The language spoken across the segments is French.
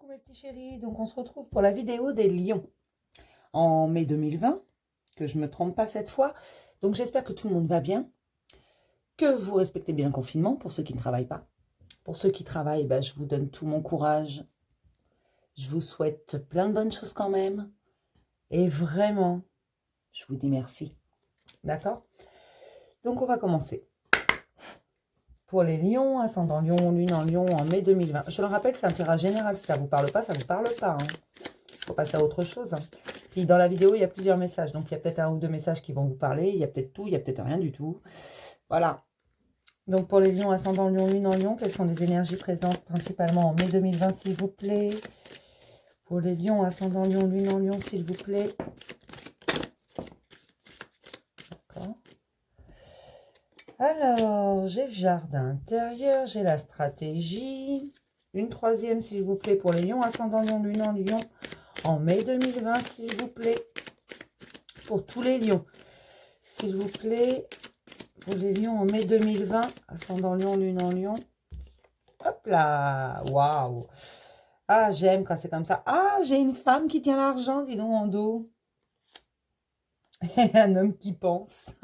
Coucou mes petits chéris, donc on se retrouve pour la vidéo des lions en mai 2020, que je ne me trompe pas cette fois. Donc j'espère que tout le monde va bien, que vous respectez bien le confinement pour ceux qui ne travaillent pas. Pour ceux qui travaillent, je vous donne tout mon courage. Je vous souhaite plein de bonnes choses quand même. Et vraiment, je vous dis merci. D'accord? Donc on va commencer. Pour les lions, ascendant lion, lune en lion en mai 2020. Je le rappelle, c'est un tirage général. Si ça ne vous parle pas, ça ne vous parle pas. Il faut passer à autre chose. Puis dans la vidéo, il y a plusieurs messages. Donc, il y a peut-être un ou deux messages qui vont vous parler. Il y a peut-être tout, il y a peut-être rien du tout. Voilà. Donc, pour les lions, ascendant lion, lune en lion, quelles sont les énergies présentes principalement en mai 2020, s'il vous plaît? Pour les lions, ascendant lion, lune en lion, s'il vous plaît. D'accord. Alors, j'ai le jardin intérieur, j'ai la stratégie. Une troisième, s'il vous plaît, pour les lions, ascendant lion, lune en lion, en mai 2020, s'il vous plaît. Pour tous les lions, s'il vous plaît. Pour les lions en mai 2020, ascendant lion, lune en lion. Hop là, waouh. Ah, j'aime quand c'est comme ça. Ah, j'ai une femme qui tient l'argent, dis donc, en dos. Et un homme qui pense.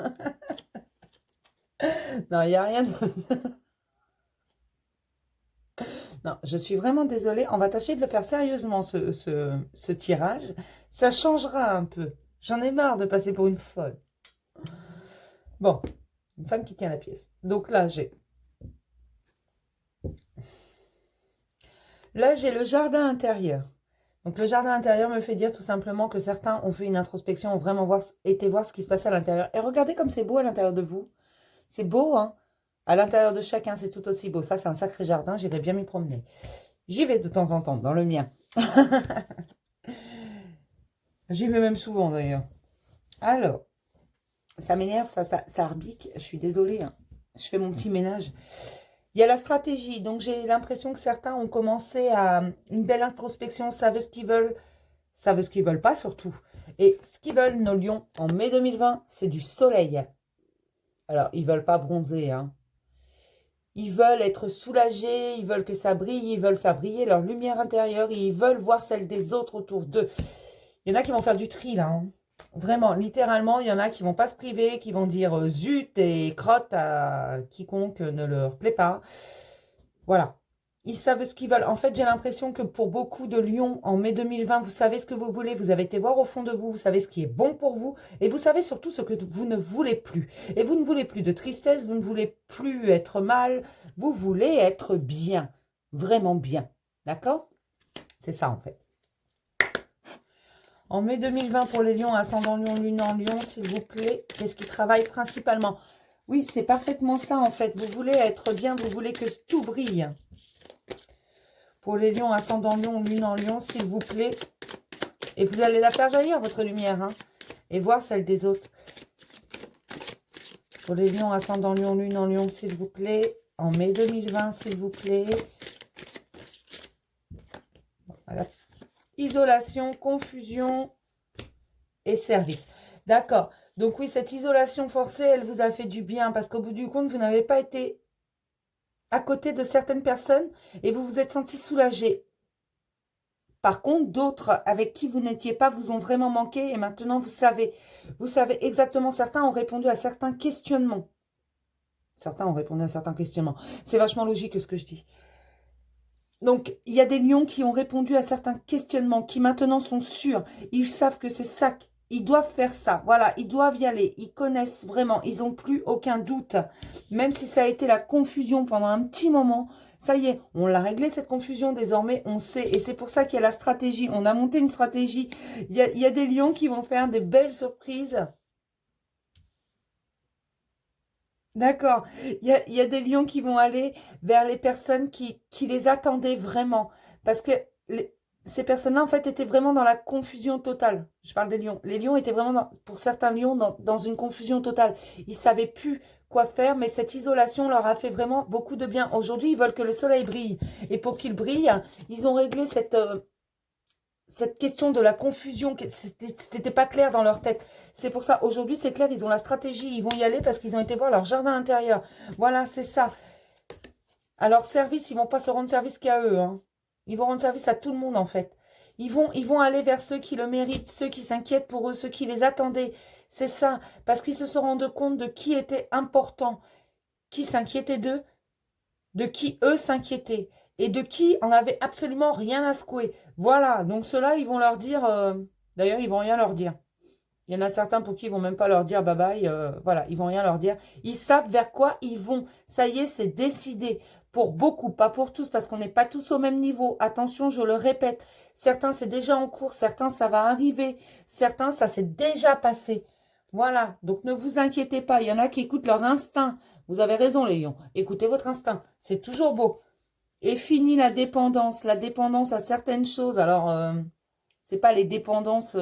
Non, il n'y a rien de... Non, je suis vraiment désolée. On va tâcher de le faire sérieusement, ce tirage. Ça changera un peu. J'en ai marre de passer pour une folle. Bon, une femme qui tient la pièce. Donc là, j'ai le jardin intérieur. Donc le jardin intérieur me fait dire tout simplement que certains ont fait une introspection, ont vraiment été voir ce qui se passait à l'intérieur. Et regardez comme c'est beau à l'intérieur de vous. C'est beau, hein? À l'intérieur de chacun, c'est tout aussi beau. Ça, c'est un sacré jardin, j'irai bien m'y promener. J'y vais de temps en temps, dans le mien. J'y vais même souvent, d'ailleurs. Alors, ça m'énerve, ça arbique. Je suis désolée, hein. Je fais mon petit ménage. Il y a la stratégie. Donc, j'ai l'impression que certains ont commencé à une belle introspection, savent ce qu'ils veulent, savent ce qu'ils veulent pas, surtout. Et ce qu'ils veulent, nos lions, en mai 2020, c'est du soleil. Alors, ils veulent pas bronzer, hein. Ils veulent être soulagés, ils veulent que ça brille, ils veulent faire briller leur lumière intérieure, ils veulent voir celle des autres autour d'eux. Il y en a qui vont faire du tri, là, hein. Vraiment, littéralement, il y en a qui vont pas se priver, qui vont dire zut et crotte à quiconque ne leur plaît pas. Voilà. Ils savent ce qu'ils veulent. En fait, j'ai l'impression que pour beaucoup de lions, en mai 2020, vous savez ce que vous voulez. Vous avez été voir au fond de vous. Vous savez ce qui est bon pour vous. Et vous savez surtout ce que vous ne voulez plus. Et vous ne voulez plus de tristesse. Vous ne voulez plus être mal. Vous voulez être bien. Vraiment bien. D'accord? C'est ça, en fait. En mai 2020, pour les lions, ascendant lion, lune en lion, s'il vous plaît, qu'est-ce qui travaille principalement? Oui, c'est parfaitement ça, en fait. Vous voulez être bien. Vous voulez que tout brille. Pour les lions, ascendant lion, lune en lion, s'il vous plaît. Et vous allez la faire jaillir, votre lumière, hein, et voir celle des autres. Pour les lions, ascendant lion, lune en lion, s'il vous plaît. En mai 2020, s'il vous plaît. Voilà. Isolation, confusion et service. D'accord. Donc oui, cette isolation forcée, elle vous a fait du bien parce qu'au bout du compte, vous n'avez pas été à côté de certaines personnes et vous vous êtes senti soulagé. Par contre, d'autres avec qui vous n'étiez pas vous ont vraiment manqué et maintenant vous savez exactement, certains ont répondu à certains questionnements. Certains ont répondu à certains questionnements. C'est vachement logique ce que je dis. Donc, il y a des lions qui ont répondu à certains questionnements, qui maintenant sont sûrs. Ils savent que c'est ça, ils doivent faire ça. Voilà, ils doivent y aller. Ils connaissent vraiment, ils n'ont plus aucun doute. Même si ça a été la confusion pendant un petit moment, ça y est, on l'a réglé cette confusion, désormais on sait. Et c'est pour ça qu'il y a la stratégie. On a monté une stratégie. Il y a des lions qui vont faire des belles surprises. D'accord. Il y a des lions qui vont aller vers les personnes qui les attendaient vraiment. Parce que ces personnes-là, en fait, étaient vraiment dans la confusion totale. Je parle des lions. Les lions étaient vraiment, pour certains lions, dans une confusion totale. Ils ne savaient plus quoi faire, mais cette isolation leur a fait vraiment beaucoup de bien. Aujourd'hui, ils veulent que le soleil brille. Et pour qu'il brille, ils ont réglé cette question de la confusion, c'était pas clair dans leur tête. C'est pour ça, aujourd'hui, c'est clair, ils ont la stratégie, ils vont y aller parce qu'ils ont été voir leur jardin intérieur. Voilà, c'est ça. Alors, service, ils vont pas se rendre service qu'à eux, hein. Ils vont rendre service à tout le monde, en fait. Ils vont aller vers ceux qui le méritent, ceux qui s'inquiètent pour eux, ceux qui les attendaient. C'est ça. Parce qu'ils se sont rendus compte de qui était important, qui s'inquiétait d'eux, de qui eux s'inquiétaient et de qui en avait absolument rien à secouer. Voilà, donc ceux-là, ils vont leur dire, d'ailleurs, ils vont rien leur dire. Il y en a certains pour qui ils vont même pas leur dire bye bye, voilà, ils vont rien leur dire. Ils savent vers quoi ils vont. Ça y est, c'est décidé. Pour beaucoup, pas pour tous, parce qu'on n'est pas tous au même niveau. Attention, je le répète, certains c'est déjà en cours, certains ça va arriver, certains ça s'est déjà passé. Voilà, donc ne vous inquiétez pas, il y en a qui écoutent leur instinct. Vous avez raison les lions, écoutez votre instinct, c'est toujours beau. Et fini la dépendance à certaines choses. Alors, c'est pas les dépendances...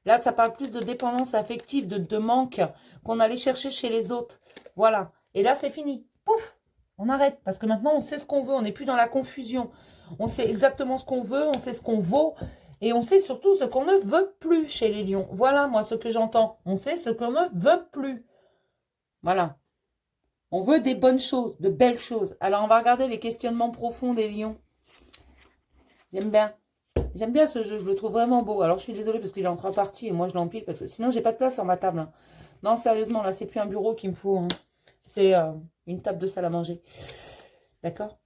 Là, ça parle plus de dépendance affective, de manque qu'on allait chercher chez les autres. Voilà. Et là, c'est fini. Pouf, on arrête. Parce que maintenant, on sait ce qu'on veut. On n'est plus dans la confusion. On sait exactement ce qu'on veut. On sait ce qu'on vaut. Et on sait surtout ce qu'on ne veut plus chez les lions. Voilà, moi, ce que j'entends. On sait ce qu'on ne veut plus. Voilà. On veut des bonnes choses, de belles choses. Alors, on va regarder les questionnements profonds des lions. J'aime bien. J'aime bien ce jeu, je le trouve vraiment beau. Alors, je suis désolée parce qu'il est en trois parties et moi, je l'empile parce que sinon, j'ai pas de place sur ma table. Hein. Non, sérieusement, là, c'est plus un bureau qu'il me faut. Hein. C'est une table de salle à manger. D'accord.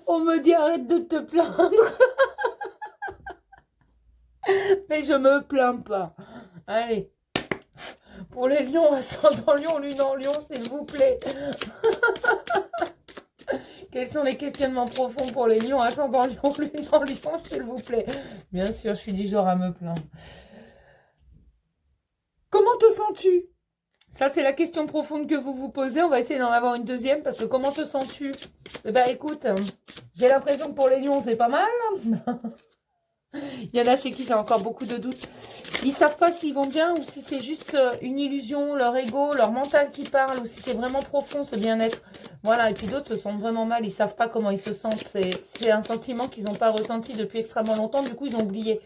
On me dit, arrête de te plaindre. Mais je me plains pas. Allez. Pour les lions, ascendant lion, lune en lion, s'il vous plaît. Quels sont les questionnements profonds pour les lions, ascendant lion, lune en lion, s'il vous plaît? Bien sûr, je suis du genre à me plaindre. Comment te sens-tu? Ça, c'est la question profonde que vous vous posez. On va essayer d'en avoir une deuxième parce que comment te sens-tu? Eh bien, écoute, j'ai l'impression que pour les lions, c'est pas mal. Il y en a chez qui c'est encore beaucoup de doutes. Ils ne savent pas s'ils vont bien ou si c'est juste une illusion, leur ego, leur mental qui parle ou si c'est vraiment profond ce bien-être. Voilà, et puis d'autres se sentent vraiment mal, ils ne savent pas comment ils se sentent. C'est un sentiment qu'ils n'ont pas ressenti depuis extrêmement longtemps, du coup ils ont oublié.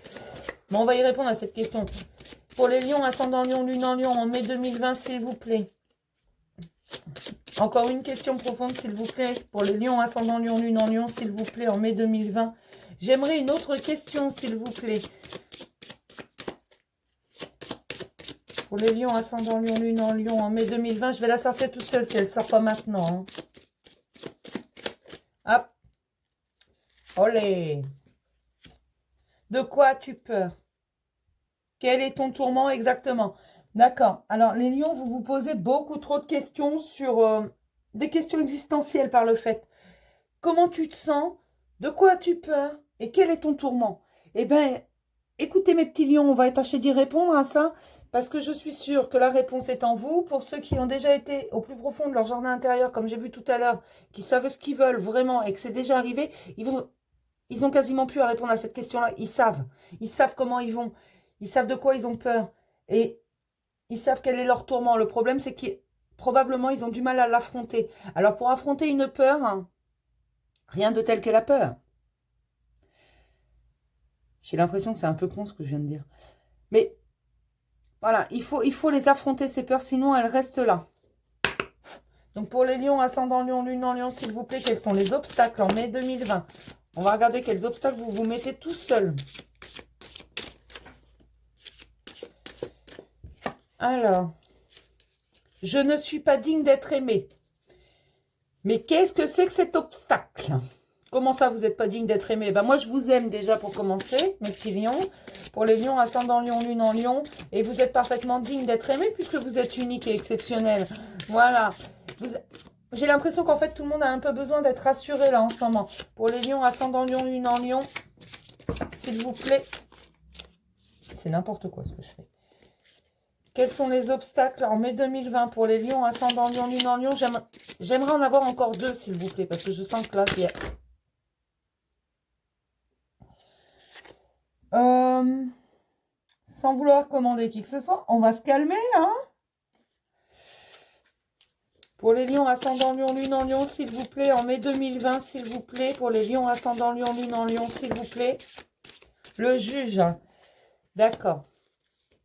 Mais on va y répondre à cette question. Pour les lions, ascendant lion, lune en lion, en mai 2020, s'il vous plaît. Encore une question profonde, s'il vous plaît. Pour les lions, ascendant lion, lune en lion, s'il vous plaît, en mai 2020. J'aimerais une autre question, s'il vous plaît. Pour les lions, ascendant lion, lune en lion, en mai 2020, je vais la sortir toute seule si elle ne sort pas maintenant. Hein. Hop. Olé. De quoi as-tu peur? Quel est ton tourment exactement? D'accord. Alors, les lions, vous vous posez beaucoup trop de questions sur des questions existentielles par le fait. Comment tu te sens? De quoi as-tu peur? Et quel est ton tourment? Eh bien, écoutez mes petits lions, on va tâcher d'y répondre à ça parce que je suis sûre que la réponse est en vous. Pour ceux qui ont déjà été au plus profond de leur jardin intérieur, comme j'ai vu tout à l'heure, qui savent ce qu'ils veulent vraiment et que c'est déjà arrivé, ils ont quasiment plus à répondre à cette question-là. Ils savent comment ils vont. Ils savent de quoi ils ont peur. Et ils savent quel est leur tourment. Le problème, c'est qu'ils probablement, ils ont du mal à l'affronter. Alors, pour affronter une peur, hein, rien de tel que la peur. J'ai l'impression que c'est un peu con ce que je viens de dire. Mais, voilà, il faut les affronter, ces peurs, sinon elles restent là. Donc, pour les lions, ascendant lion, lune en lion, s'il vous plaît, quels sont les obstacles en mai 2020? On va regarder quels obstacles vous vous mettez tout seul. Alors, je ne suis pas digne d'être aimé. Mais qu'est-ce que c'est que cet obstacle? Comment ça, vous n'êtes pas digne d'être aimé? Ben moi, je vous aime déjà pour commencer, mes petits lions. Pour les lions, ascendant lion, lune en lion. Et vous êtes parfaitement digne d'être aimé puisque vous êtes unique et exceptionnel. Voilà. J'ai l'impression qu'en fait, tout le monde a un peu besoin d'être rassuré là en ce moment. Pour les lions, ascendant lion, lune en lion, s'il vous plaît. C'est n'importe quoi ce que je fais. Quels sont les obstacles en mai 2020 pour les lions, ascendant lion, lune en lion? J'aimerais en avoir encore deux, s'il vous plaît, parce que je sens que là, il y a... Sans vouloir commander qui que ce soit, on va se calmer, hein? Pour les lions, ascendant lion, lune en lion, s'il vous plaît, en mai 2020, s'il vous plaît. Pour les lions, ascendant lion, lune en lion, s'il vous plaît. Le juge, d'accord.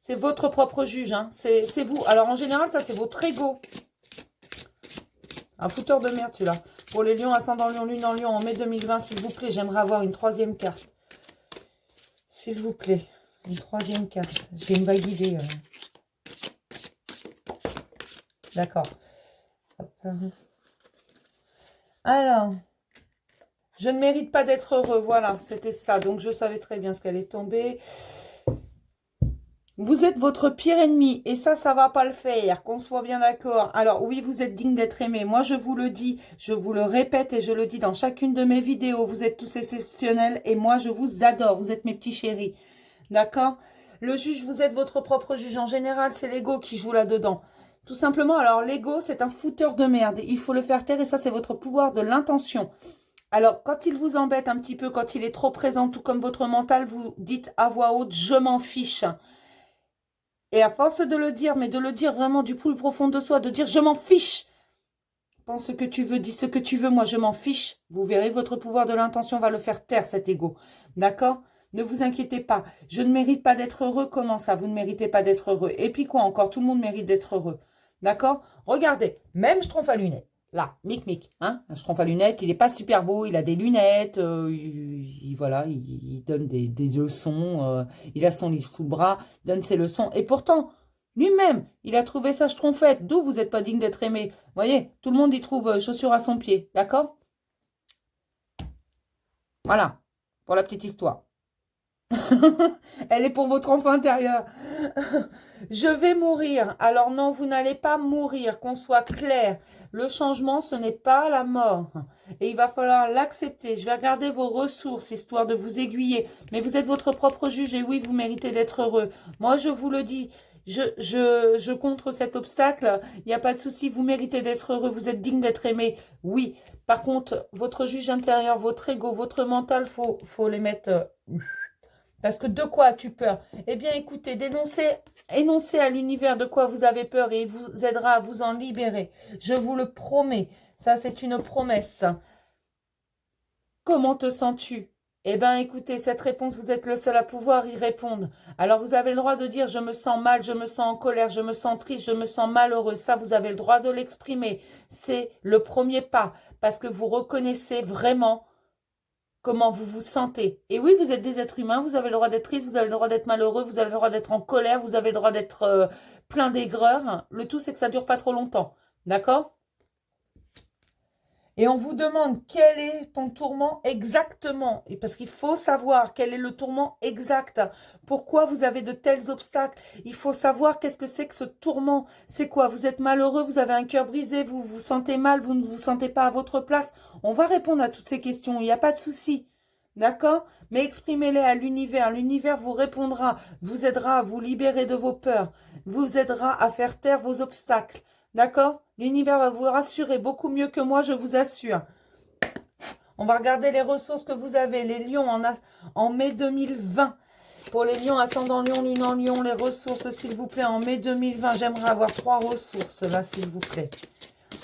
C'est votre propre juge, hein. C'est vous. Alors, en général, ça, c'est votre ego. Un fouteur de merde, celui-là. Pour les lions, ascendant lion, lune en lion, en mai 2020, s'il vous plaît, j'aimerais avoir une troisième carte. S'il vous plaît, une troisième carte. J'ai une vague idée. D'accord. Alors, je ne mérite pas d'être heureux. Voilà, c'était ça. Donc, je savais très bien ce qu'elle est tombée. Vous êtes votre pire ennemi. Et ça va pas le faire. Qu'on soit bien d'accord. Alors, oui, vous êtes digne d'être aimé. Moi, je vous le dis. Je vous le répète et je le dis dans chacune de mes vidéos. Vous êtes tous exceptionnels. Et moi, je vous adore. Vous êtes mes petits chéris. D'accord? Le juge, vous êtes votre propre juge. En général, c'est l'ego qui joue là-dedans. Tout simplement, alors l'ego, c'est un fouteur de merde. Il faut le faire taire et ça, c'est votre pouvoir de l'intention. Alors, quand il vous embête un petit peu, quand il est trop présent, tout comme votre mental, vous dites à voix haute, je m'en fiche. Et à force de le dire, mais de le dire vraiment du plus profond de soi, de dire je m'en fiche. Pense ce que tu veux, dis ce que tu veux, moi je m'en fiche. Vous verrez, votre pouvoir de l'intention va le faire taire, cet ego. D'accord? Ne vous inquiétez pas. Je ne mérite pas d'être heureux. Comment ça, vous ne méritez pas d'être heureux? Et puis quoi encore? Tout le monde mérite d'être heureux. D'accord? Regardez, même Schtroumpf à lunettes. Là, mic, hein? Un Schtroumpf à lunettes, il n'est pas super beau, il a des lunettes, voilà, il donne des leçons, il a son livre sous le bras, donne ses leçons. Et pourtant, lui-même, il a trouvé ça Schtroumpfette. D'où vous n'êtes pas digne d'être aimé. Vous voyez, tout le monde y trouve chaussures à son pied. D'accord? Voilà, pour la petite histoire. Elle est pour votre enfant intérieur. Je vais mourir. Alors non, vous n'allez pas mourir, qu'on soit clair. Le changement, ce n'est pas la mort. Et il va falloir l'accepter. Je vais regarder vos ressources, histoire de vous aiguiller. Mais vous êtes votre propre juge et oui, vous méritez d'être heureux. Moi, je vous le dis, je contre cet obstacle. Il n'y a pas de souci, vous méritez d'être heureux. Vous êtes digne d'être aimé. Oui. Par contre, votre juge intérieur, votre ego, votre mental, faut les mettre... Parce que de quoi as-tu peur? Eh bien, écoutez, énoncez à l'univers de quoi vous avez peur et il vous aidera à vous en libérer. Je vous le promets. Ça, c'est une promesse. Comment te sens-tu? Eh bien, écoutez, cette réponse, vous êtes le seul à pouvoir y répondre. Alors, vous avez le droit de dire « je me sens mal, je me sens en colère, je me sens triste, je me sens malheureux ». Ça, vous avez le droit de l'exprimer. C'est le premier pas parce que vous reconnaissez vraiment comment vous vous sentez. Et oui, vous êtes des êtres humains, vous avez le droit d'être triste, vous avez le droit d'être malheureux, vous avez le droit d'être en colère, vous avez le droit d'être plein d'aigreur. Le tout, c'est que ça ne dure pas trop longtemps. D'accord? Et on vous demande quel est ton tourment exactement. Et parce qu'il faut savoir quel est le tourment exact. Pourquoi vous avez de tels obstacles. Il faut savoir qu'est-ce que c'est que ce tourment. C'est quoi? Vous êtes malheureux, vous avez un cœur brisé, vous vous sentez mal, vous ne vous sentez pas à votre place. On va répondre à toutes ces questions. Il n'y a pas de souci. D'accord? Mais exprimez-les à l'univers. L'univers vous répondra, vous aidera à vous libérer de vos peurs, vous aidera à faire taire vos obstacles. D'accord? L'univers va vous rassurer beaucoup mieux que moi, je vous assure. On va regarder les ressources que vous avez. Les lions en mai 2020. Pour les lions, ascendant lion, lune en lion, les ressources, s'il vous plaît, en mai 2020. J'aimerais avoir 3 ressources, là, s'il vous plaît.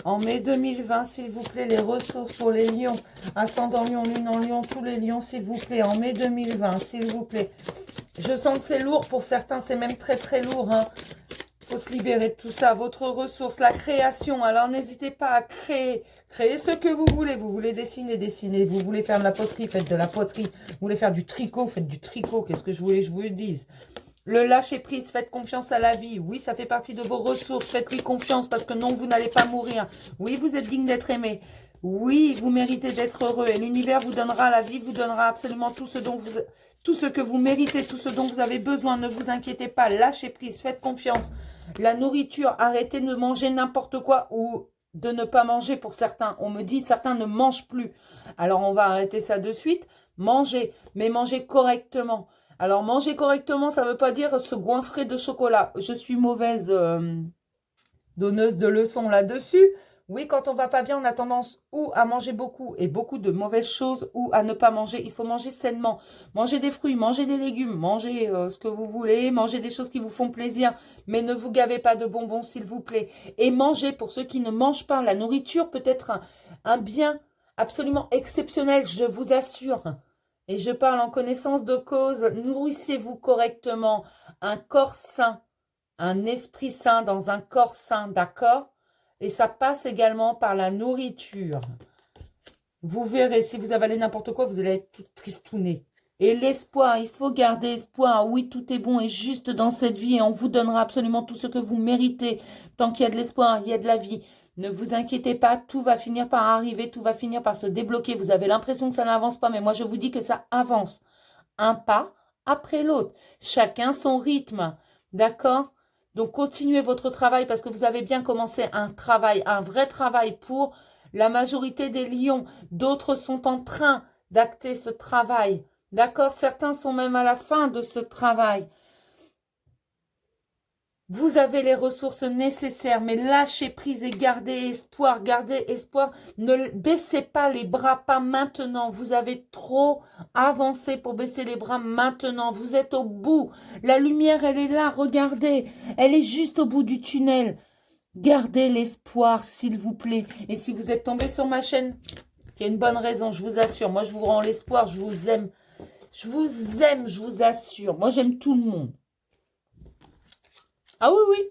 En mai 2020, s'il vous plaît, les ressources pour les lions, ascendant lion, lune en lion, tous les lions, s'il vous plaît. En mai 2020, s'il vous plaît. Je sens que c'est lourd pour certains, c'est même très, très lourd, hein. Faut se libérer de tout ça. Votre ressource, la création. Alors, n'hésitez pas à créer. Créez ce que vous voulez. Vous voulez dessiner, dessinez. Vous voulez faire de la poterie, faites de la poterie. Vous voulez faire du tricot, faites du tricot. Qu'est-ce que je voulais que je vous le dise? Le lâcher-prise, faites confiance à la vie. Oui, ça fait partie de vos ressources. Faites-lui confiance parce que non, vous n'allez pas mourir. Oui, vous êtes digne d'être aimé. Oui, vous méritez d'être heureux. Et l'univers vous donnera, la vie vous donnera absolument tout ce dont vous... Tout ce que vous méritez, tout ce dont vous avez besoin. Ne vous inquiétez pas. Lâchez prise, faites confiance. La nourriture, arrêtez de manger n'importe quoi ou de ne pas manger pour certains. On me dit certains ne mangent plus. Alors, on va arrêter ça de suite. Mangez, mais mangez correctement. Alors, manger correctement, ça ne veut pas dire se goinfrer de chocolat. Je suis mauvaise donneuse de leçons là-dessus. Oui, quand on va pas bien, on a tendance ou à manger beaucoup et beaucoup de mauvaises choses ou à ne pas manger. Il faut manger sainement. Manger des fruits, manger des légumes, manger ce que vous voulez, manger des choses qui vous font plaisir. Mais ne vous gavez pas de bonbons, s'il vous plaît. Et mangez, pour ceux qui ne mangent pas, la nourriture peut être un bien absolument exceptionnel, je vous assure. Et je parle en connaissance de cause. Nourrissez-vous correctement. Un corps sain, un esprit sain dans un corps sain, d'accord? Et ça passe également par la nourriture. Vous verrez, si vous avalez n'importe quoi, vous allez être tout tristouné. Et l'espoir, il faut garder espoir. Oui, tout est bon et juste dans cette vie et on vous donnera absolument tout ce que vous méritez. Tant qu'il y a de l'espoir, il y a de la vie. Ne vous inquiétez pas, tout va finir par arriver, tout va finir par se débloquer. Vous avez l'impression que ça n'avance pas, mais moi je vous dis que ça avance. Un pas après l'autre. Chacun son rythme. D'accord? Donc continuez votre travail parce que vous avez bien commencé un travail, un vrai travail pour la majorité des lions. D'autres sont en train d'acter ce travail. D'accord? Certains sont même à la fin de ce travail. Vous avez les ressources nécessaires, mais lâchez prise et gardez espoir, gardez espoir. Ne baissez pas les bras, pas maintenant. Vous avez trop avancé pour baisser les bras maintenant. Vous êtes au bout. La lumière, elle est là, regardez. Elle est juste au bout du tunnel. Gardez l'espoir, s'il vous plaît. Et si vous êtes tombé sur ma chaîne, il y a une bonne raison, je vous assure. Moi, je vous rends l'espoir, je vous aime. Je vous aime, je vous assure. Moi, j'aime tout le monde. Ah oui, oui.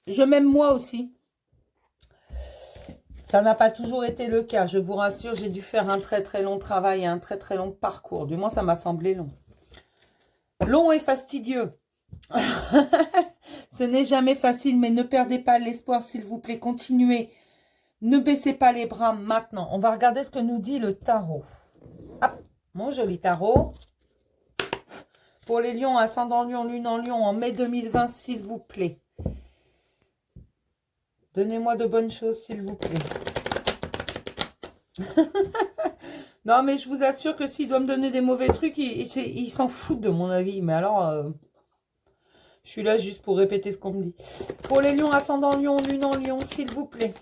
Je m'aime moi aussi. Ça n'a pas toujours été le cas. Je vous rassure, j'ai dû faire un très très long travail et un très très long parcours. Du moins, ça m'a semblé long. Long et fastidieux. Ce n'est jamais facile, mais ne perdez pas l'espoir, s'il vous plaît. Continuez. Ne baissez pas les bras maintenant. On va regarder ce que nous dit le tarot. Hop, mon joli tarot. Pour les lions, ascendant lion, lune en lion, en mai 2020, s'il vous plaît. Donnez-moi de bonnes choses, s'il vous plaît. Non, mais je vous assure que s'il doit me donner des mauvais trucs, il s'en fout de mon avis. Mais alors, je suis là juste pour répéter ce qu'on me dit. Pour les lions, ascendant lion, lune en lion, s'il vous plaît.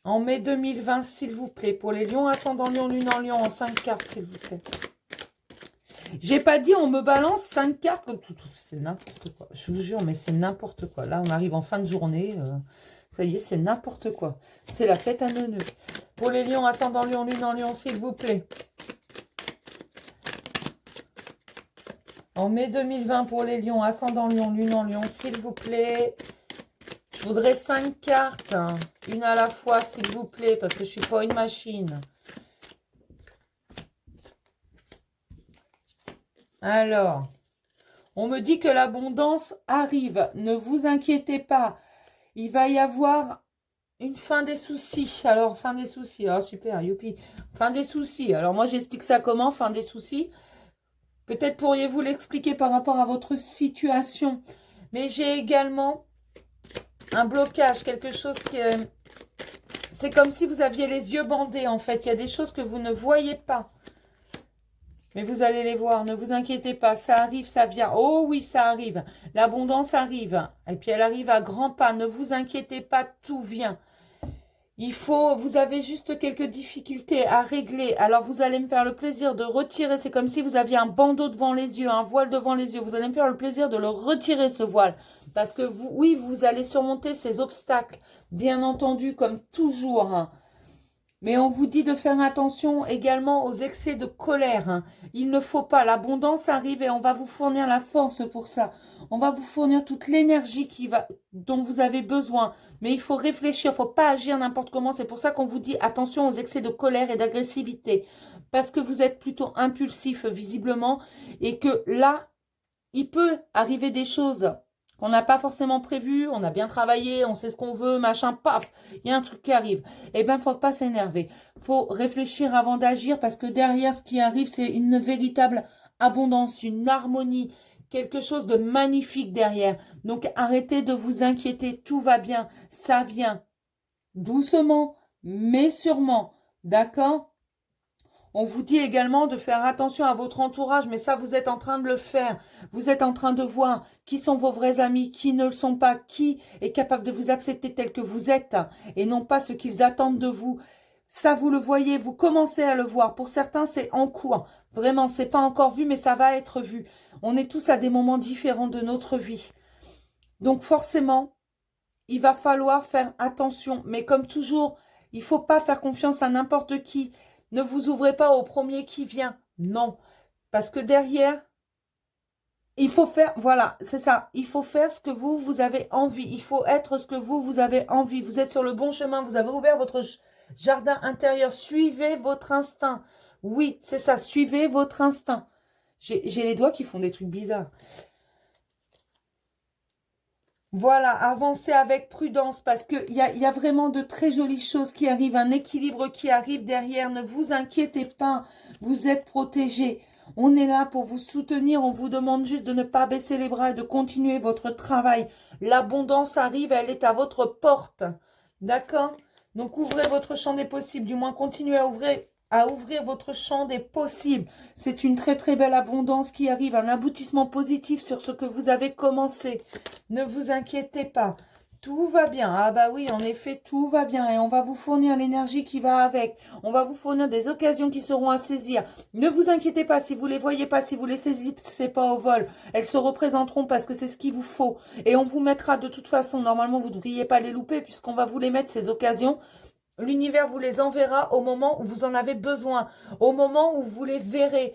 En mai 2020, s'il vous plaît. Pour les lions, ascendant lion, lune en lion, en 5 cartes, s'il vous plaît. J'ai pas dit on me balance 5 cartes. C'est n'importe quoi. Je vous jure, mais c'est n'importe quoi. Là, on arrive en fin de journée. Ça y est, c'est n'importe quoi. C'est la fête à neuneux. Pour les lions, ascendant lion, lune en lion, s'il vous plaît. En mai 2020, pour les lions, ascendant lion, lune en lion, s'il vous plaît. Je voudrais 5 cartes. Une à la fois, s'il vous plaît, parce que je suis pas une machine. Alors, on me dit que l'abondance arrive. Ne vous inquiétez pas. Il va y avoir une fin des soucis. Alors, fin des soucis. Ah, super, youpi. Fin des soucis. Alors, moi, j'explique ça comment, fin des soucis. Peut-être pourriez-vous l'expliquer par rapport à votre situation. Mais j'ai également un blocage, quelque chose qui... c'est comme si vous aviez les yeux bandés, en fait. Il y a des choses que vous ne voyez pas. Mais vous allez les voir, ne vous inquiétez pas, ça arrive, ça vient. Oh oui, ça arrive. L'abondance arrive. Et puis elle arrive à grands pas. Ne vous inquiétez pas, tout vient. Vous avez juste quelques difficultés à régler. Alors vous allez me faire le plaisir de retirer. C'est comme si vous aviez un bandeau devant les yeux, un voile devant les yeux. Vous allez me faire le plaisir de le retirer, ce voile. Parce que oui, vous allez surmonter ces obstacles. Bien entendu, comme toujours, hein. Mais on vous dit de faire attention également aux excès de colère, hein. Il ne faut pas. L'abondance arrive et on va vous fournir la force pour ça. On va vous fournir toute l'énergie dont vous avez besoin. Mais il faut réfléchir, il ne faut pas agir n'importe comment. C'est pour ça qu'on vous dit attention aux excès de colère et d'agressivité. Parce que vous êtes plutôt impulsif visiblement. Et que là, il peut arriver des choses qu'on n'a pas forcément prévu, on a bien travaillé, on sait ce qu'on veut, machin, paf, il y a un truc qui arrive. Eh bien, il ne faut pas s'énerver. Il faut réfléchir avant d'agir parce que derrière, ce qui arrive, c'est une véritable abondance, une harmonie, quelque chose de magnifique derrière. Donc, arrêtez de vous inquiéter, tout va bien, ça vient doucement, mais sûrement, d'accord ? On vous dit également de faire attention à votre entourage, mais ça, vous êtes en train de le faire. Vous êtes en train de voir qui sont vos vrais amis, qui ne le sont pas, qui est capable de vous accepter tel que vous êtes et non pas ce qu'ils attendent de vous. Ça, vous le voyez, vous commencez à le voir. Pour certains, c'est en cours. Vraiment, c'est pas encore vu, mais ça va être vu. On est tous à des moments différents de notre vie. Donc forcément, il va falloir faire attention. Mais comme toujours, il ne faut pas faire confiance à n'importe qui. Ne vous ouvrez pas au premier qui vient. Non. Parce que derrière, Il faut faire, voilà, c'est ça. Il faut faire ce que vous avez envie. Il faut être ce que vous avez envie. Vous êtes sur le bon chemin. Vous avez ouvert votre jardin intérieur. Suivez votre instinct. Oui, c'est ça. Suivez votre instinct. J'ai les doigts qui font des trucs bizarres. Voilà, avancez avec prudence parce qu'il y a vraiment de très jolies choses qui arrivent, un équilibre qui arrive derrière. Ne vous inquiétez pas, vous êtes protégés. On est là pour vous soutenir, on vous demande juste de ne pas baisser les bras et de continuer votre travail. L'abondance arrive, elle est à votre porte. D'accord? Donc ouvrez votre champ des possibles, du moins continuez à ouvrir votre champ des possibles. C'est une très très belle abondance qui arrive, un aboutissement positif sur ce que vous avez commencé. Ne vous inquiétez pas, tout va bien. Ah bah oui, en effet, tout va bien. Et on va vous fournir l'énergie qui va avec. On va vous fournir des occasions qui seront à saisir. Ne vous inquiétez pas, si vous ne les voyez pas, si vous ne les saisissez pas au vol, elles se représenteront parce que c'est ce qu'il vous faut. Et on vous mettra de toute façon, normalement, vous ne devriez pas les louper puisqu'on va vous les mettre, ces occasions. L'univers vous les enverra au moment où vous en avez besoin, au moment où vous les verrez.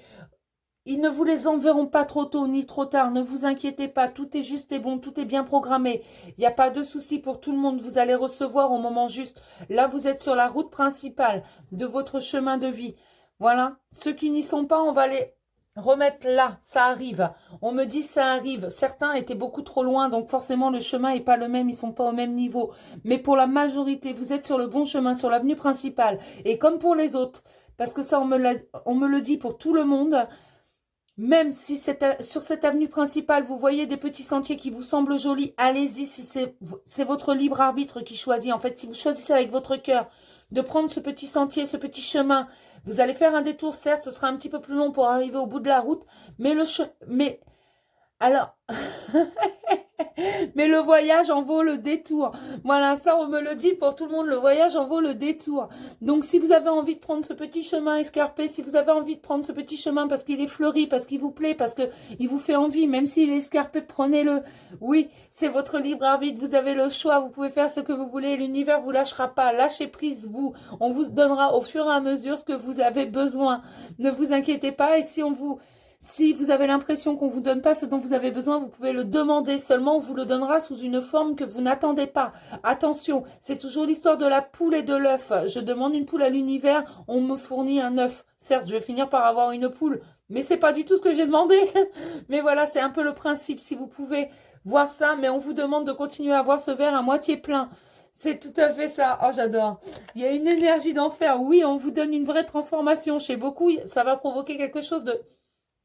Ils ne vous les enverront pas trop tôt ni trop tard. Ne vous inquiétez pas. Tout est juste et bon. Tout est bien programmé. Il n'y a pas de souci pour tout le monde. Vous allez recevoir au moment juste. Là, vous êtes sur la route principale de votre chemin de vie. Voilà. Ceux qui n'y sont pas, on va les remettre là. Ça arrive. On me dit ça arrive. Certains étaient beaucoup trop loin. Donc forcément, le chemin n'est pas le même. Ils ne sont pas au même niveau. Mais pour la majorité, vous êtes sur le bon chemin, sur l'avenue principale. Et comme pour les autres, parce que ça, on me le dit pour tout le monde. Même si sur cette avenue principale, vous voyez des petits sentiers qui vous semblent jolis, allez-y, si c'est votre libre arbitre qui choisit. En fait, si vous choisissez avec votre cœur de prendre ce petit sentier, ce petit chemin, vous allez faire un détour, certes, ce sera un petit peu plus long pour arriver au bout de la route, mais alors, mais le voyage en vaut le détour. Voilà, ça on me le dit pour tout le monde, le voyage en vaut le détour. Donc si vous avez envie de prendre ce petit chemin escarpé, si vous avez envie de prendre ce petit chemin parce qu'il est fleuri, parce qu'il vous plaît, parce qu'il vous fait envie, même s'il est escarpé, prenez-le. Oui, c'est votre libre arbitre, vous avez le choix, vous pouvez faire ce que vous voulez, l'univers vous lâchera pas, lâchez prise vous. On vous donnera au fur et à mesure ce que vous avez besoin. Ne vous inquiétez pas et si vous avez l'impression qu'on ne vous donne pas ce dont vous avez besoin, vous pouvez le demander. Seulement, on vous le donnera sous une forme que vous n'attendez pas. Attention, c'est toujours l'histoire de la poule et de l'œuf. Je demande une poule à l'univers, on me fournit un œuf. Certes, je vais finir par avoir une poule, mais c'est pas du tout ce que j'ai demandé. Mais voilà, c'est un peu le principe. Si vous pouvez voir ça, mais on vous demande de continuer à voir ce verre à moitié plein. C'est tout à fait ça. Oh, j'adore. Il y a une énergie d'enfer. Oui, on vous donne une vraie transformation. Chez beaucoup, ça va provoquer quelque chose de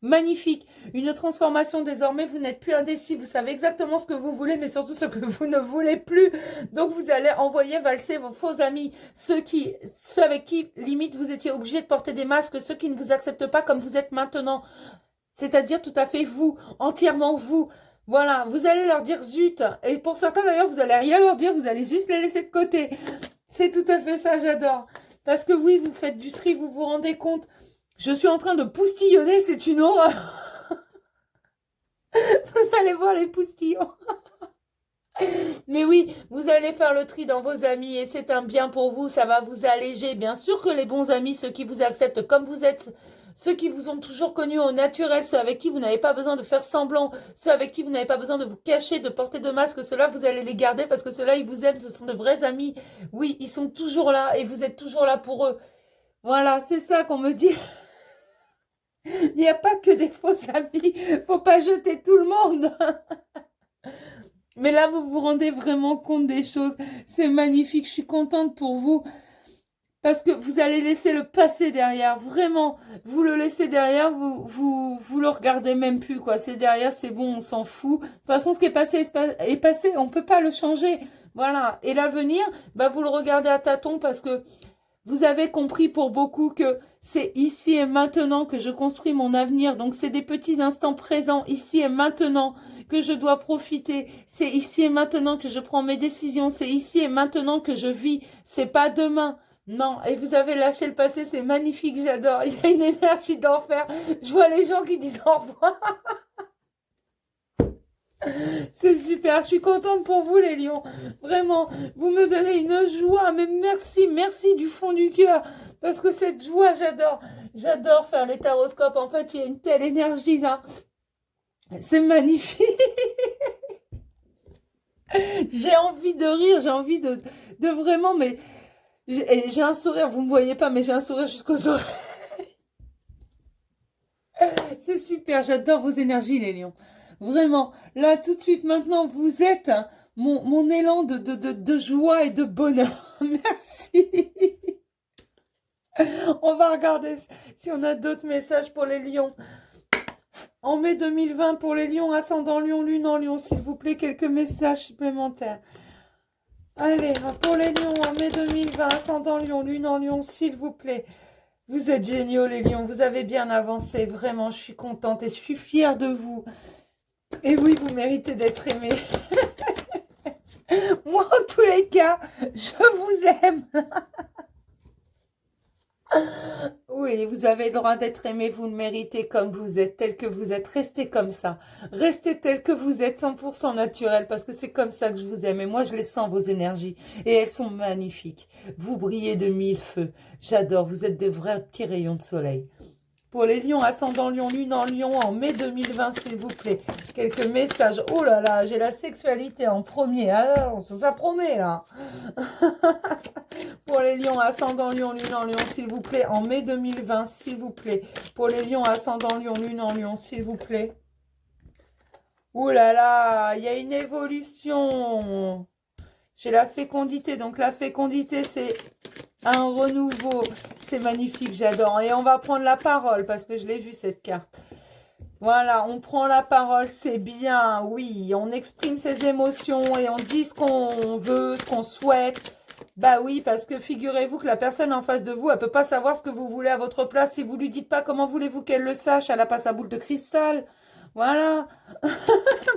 magnifique, une transformation désormais, vous n'êtes plus indécis, vous savez exactement ce que vous voulez, mais surtout ce que vous ne voulez plus. Donc vous allez envoyer valser vos faux amis, ceux avec qui, limite, vous étiez obligé de porter des masques, ceux qui ne vous acceptent pas comme vous êtes maintenant. C'est-à-dire tout à fait vous, entièrement vous. Voilà, vous allez leur dire zut. Et pour certains d'ailleurs, vous n'allez rien leur dire, vous allez juste les laisser de côté. C'est tout à fait ça, j'adore. Parce que oui, vous faites du tri, vous vous rendez compte. Je suis en train de poustillonner, c'est une horreur. Vous allez voir les poustillons. Mais oui, vous allez faire le tri dans vos amis et c'est un bien pour vous, ça va vous alléger. Bien sûr que les bons amis, ceux qui vous acceptent comme vous êtes, ceux qui vous ont toujours connu au naturel, ceux avec qui vous n'avez pas besoin de faire semblant, ceux avec qui vous n'avez pas besoin de vous cacher, de porter de masque, ceux-là, vous allez les garder parce que ceux-là, ils vous aiment, ce sont de vrais amis. Oui, ils sont toujours là et vous êtes toujours là pour eux. Voilà, c'est ça qu'on me dit. Il n'y a pas que des faux amis. Faut pas jeter tout le monde. Mais là, vous vous rendez vraiment compte des choses. C'est magnifique. Je suis contente pour vous. Parce que vous allez laisser le passé derrière. Vraiment, vous le laissez derrière. Vous le regardez même plus, quoi. C'est derrière, c'est bon, on s'en fout. De toute façon, ce qui est passé est passé. On ne peut pas le changer. Voilà. Et l'avenir, bah, vous le regardez à tâtons parce que vous avez compris pour beaucoup que c'est ici et maintenant que je construis mon avenir. Donc, c'est des petits instants présents, ici et maintenant, que je dois profiter. C'est ici et maintenant que je prends mes décisions. C'est ici et maintenant que je vis. C'est pas demain. Non, et vous avez lâché le passé, c'est magnifique, j'adore. Il y a une énergie d'enfer. Je vois les gens qui disent au revoir. C'est super, je suis contente pour vous les lions. Vraiment, vous me donnez une joie. Mais merci, merci du fond du cœur. Parce que cette joie, j'adore. J'adore faire les taroscopes. En fait, il y a une telle énergie là. C'est magnifique. J'ai envie de rire, j'ai envie de vraiment, mais j'ai un sourire, vous ne me voyez pas, mais j'ai un sourire jusqu'aux oreilles. C'est super, j'adore vos énergies, les lions. Vraiment, là, tout de suite, maintenant, vous êtes hein, mon élan de joie et de bonheur. Merci. On va regarder si on a d'autres messages pour les lions. En mai 2020, pour les lions, ascendant lion, lune en lion, s'il vous plaît, quelques messages supplémentaires. Allez, pour les lions, en mai 2020, ascendant lion, lune en lion, s'il vous plaît. Vous êtes géniaux, les lions. Vous avez bien avancé. Vraiment, je suis contente et je suis fière de vous. Et oui, vous méritez d'être aimé. Moi, en tous les cas, je vous aime. Oui, vous avez le droit d'être aimé, vous le méritez comme vous êtes, tel que vous êtes. Restez comme ça. Restez tel que vous êtes, 100% naturel, parce que c'est comme ça que je vous aime. Et moi, je les sens, vos énergies. Et elles sont magnifiques. Vous brillez de mille feux. J'adore, vous êtes de vrais petits rayons de soleil. Pour les lions, ascendant lion, lune en lion, en mai 2020, s'il vous plaît. Quelques messages. Oh là là, j'ai la sexualité en premier. Alors, ça promet, là. Pour les lions, ascendant lion, lune en lion, s'il vous plaît. En mai 2020, s'il vous plaît. Pour les lions, ascendant lion, lune en lion, s'il vous plaît. Oh là là, il y a une évolution. J'ai la fécondité. Donc, la fécondité, c'est un renouveau. C'est magnifique, j'adore. Et on va prendre la parole parce que je l'ai vu cette carte. Voilà, on prend la parole, c'est bien. Oui, on exprime ses émotions et on dit ce qu'on veut, ce qu'on souhaite. Bah oui, parce que figurez-vous que la personne en face de vous, elle peut pas savoir ce que vous voulez à votre place. Si vous lui dites pas, comment voulez-vous qu'elle le sache? Elle a pas sa boule de cristal. Voilà.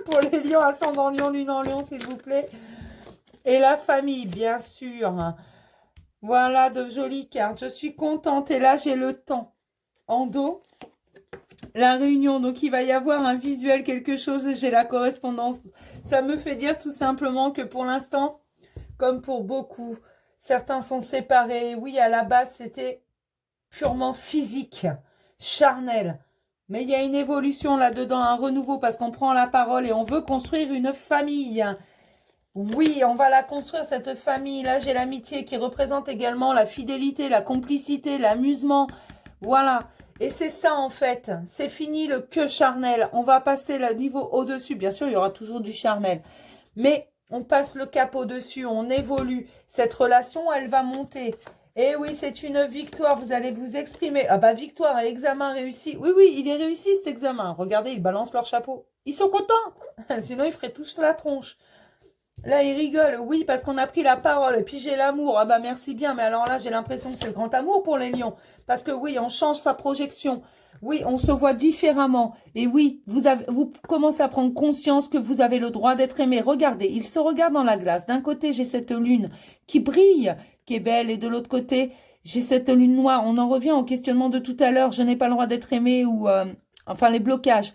Pour les lions, ascendant lion, lune en lion, s'il vous plaît. Et la famille, bien sûr. Voilà, de jolies cartes. Je suis contente. Et là, j'ai le temps. En dos, la réunion. Donc, il va y avoir un visuel, quelque chose. Et j'ai la correspondance. Ça me fait dire tout simplement que pour l'instant, comme pour beaucoup, certains sont séparés. Oui, à la base, c'était purement physique, charnel. Mais il y a une évolution là-dedans, un renouveau, parce qu'on prend la parole et on veut construire une famille. Oui, on va la construire, cette famille. Là, j'ai l'amitié qui représente également la fidélité, la complicité, l'amusement. Voilà. Et c'est ça, en fait. C'est fini le que charnel. On va passer le niveau au-dessus. Bien sûr, il y aura toujours du charnel. Mais on passe le cap au-dessus, on évolue. Cette relation, elle va monter. Et oui, c'est une victoire. Vous allez vous exprimer. Ah bah, victoire, examen réussi. Oui, oui, il est réussi, cet examen. Regardez, ils balancent leur chapeau. Ils sont contents. Sinon, ils feraient tous la tronche. Là, il rigole, oui, parce qu'on a pris la parole. Et puis, j'ai l'amour. Ah bah, merci bien. Mais alors là, j'ai l'impression que c'est le grand amour pour les lions. Parce que oui, on change sa projection. Oui, on se voit différemment. Et oui, vous commencez à prendre conscience que vous avez le droit d'être aimé. Regardez, il se regarde dans la glace. D'un côté, j'ai cette lune qui brille, qui est belle. Et de l'autre côté, j'ai cette lune noire. On en revient au questionnement de tout à l'heure. Je n'ai pas le droit d'être aimé ou... enfin, les blocages.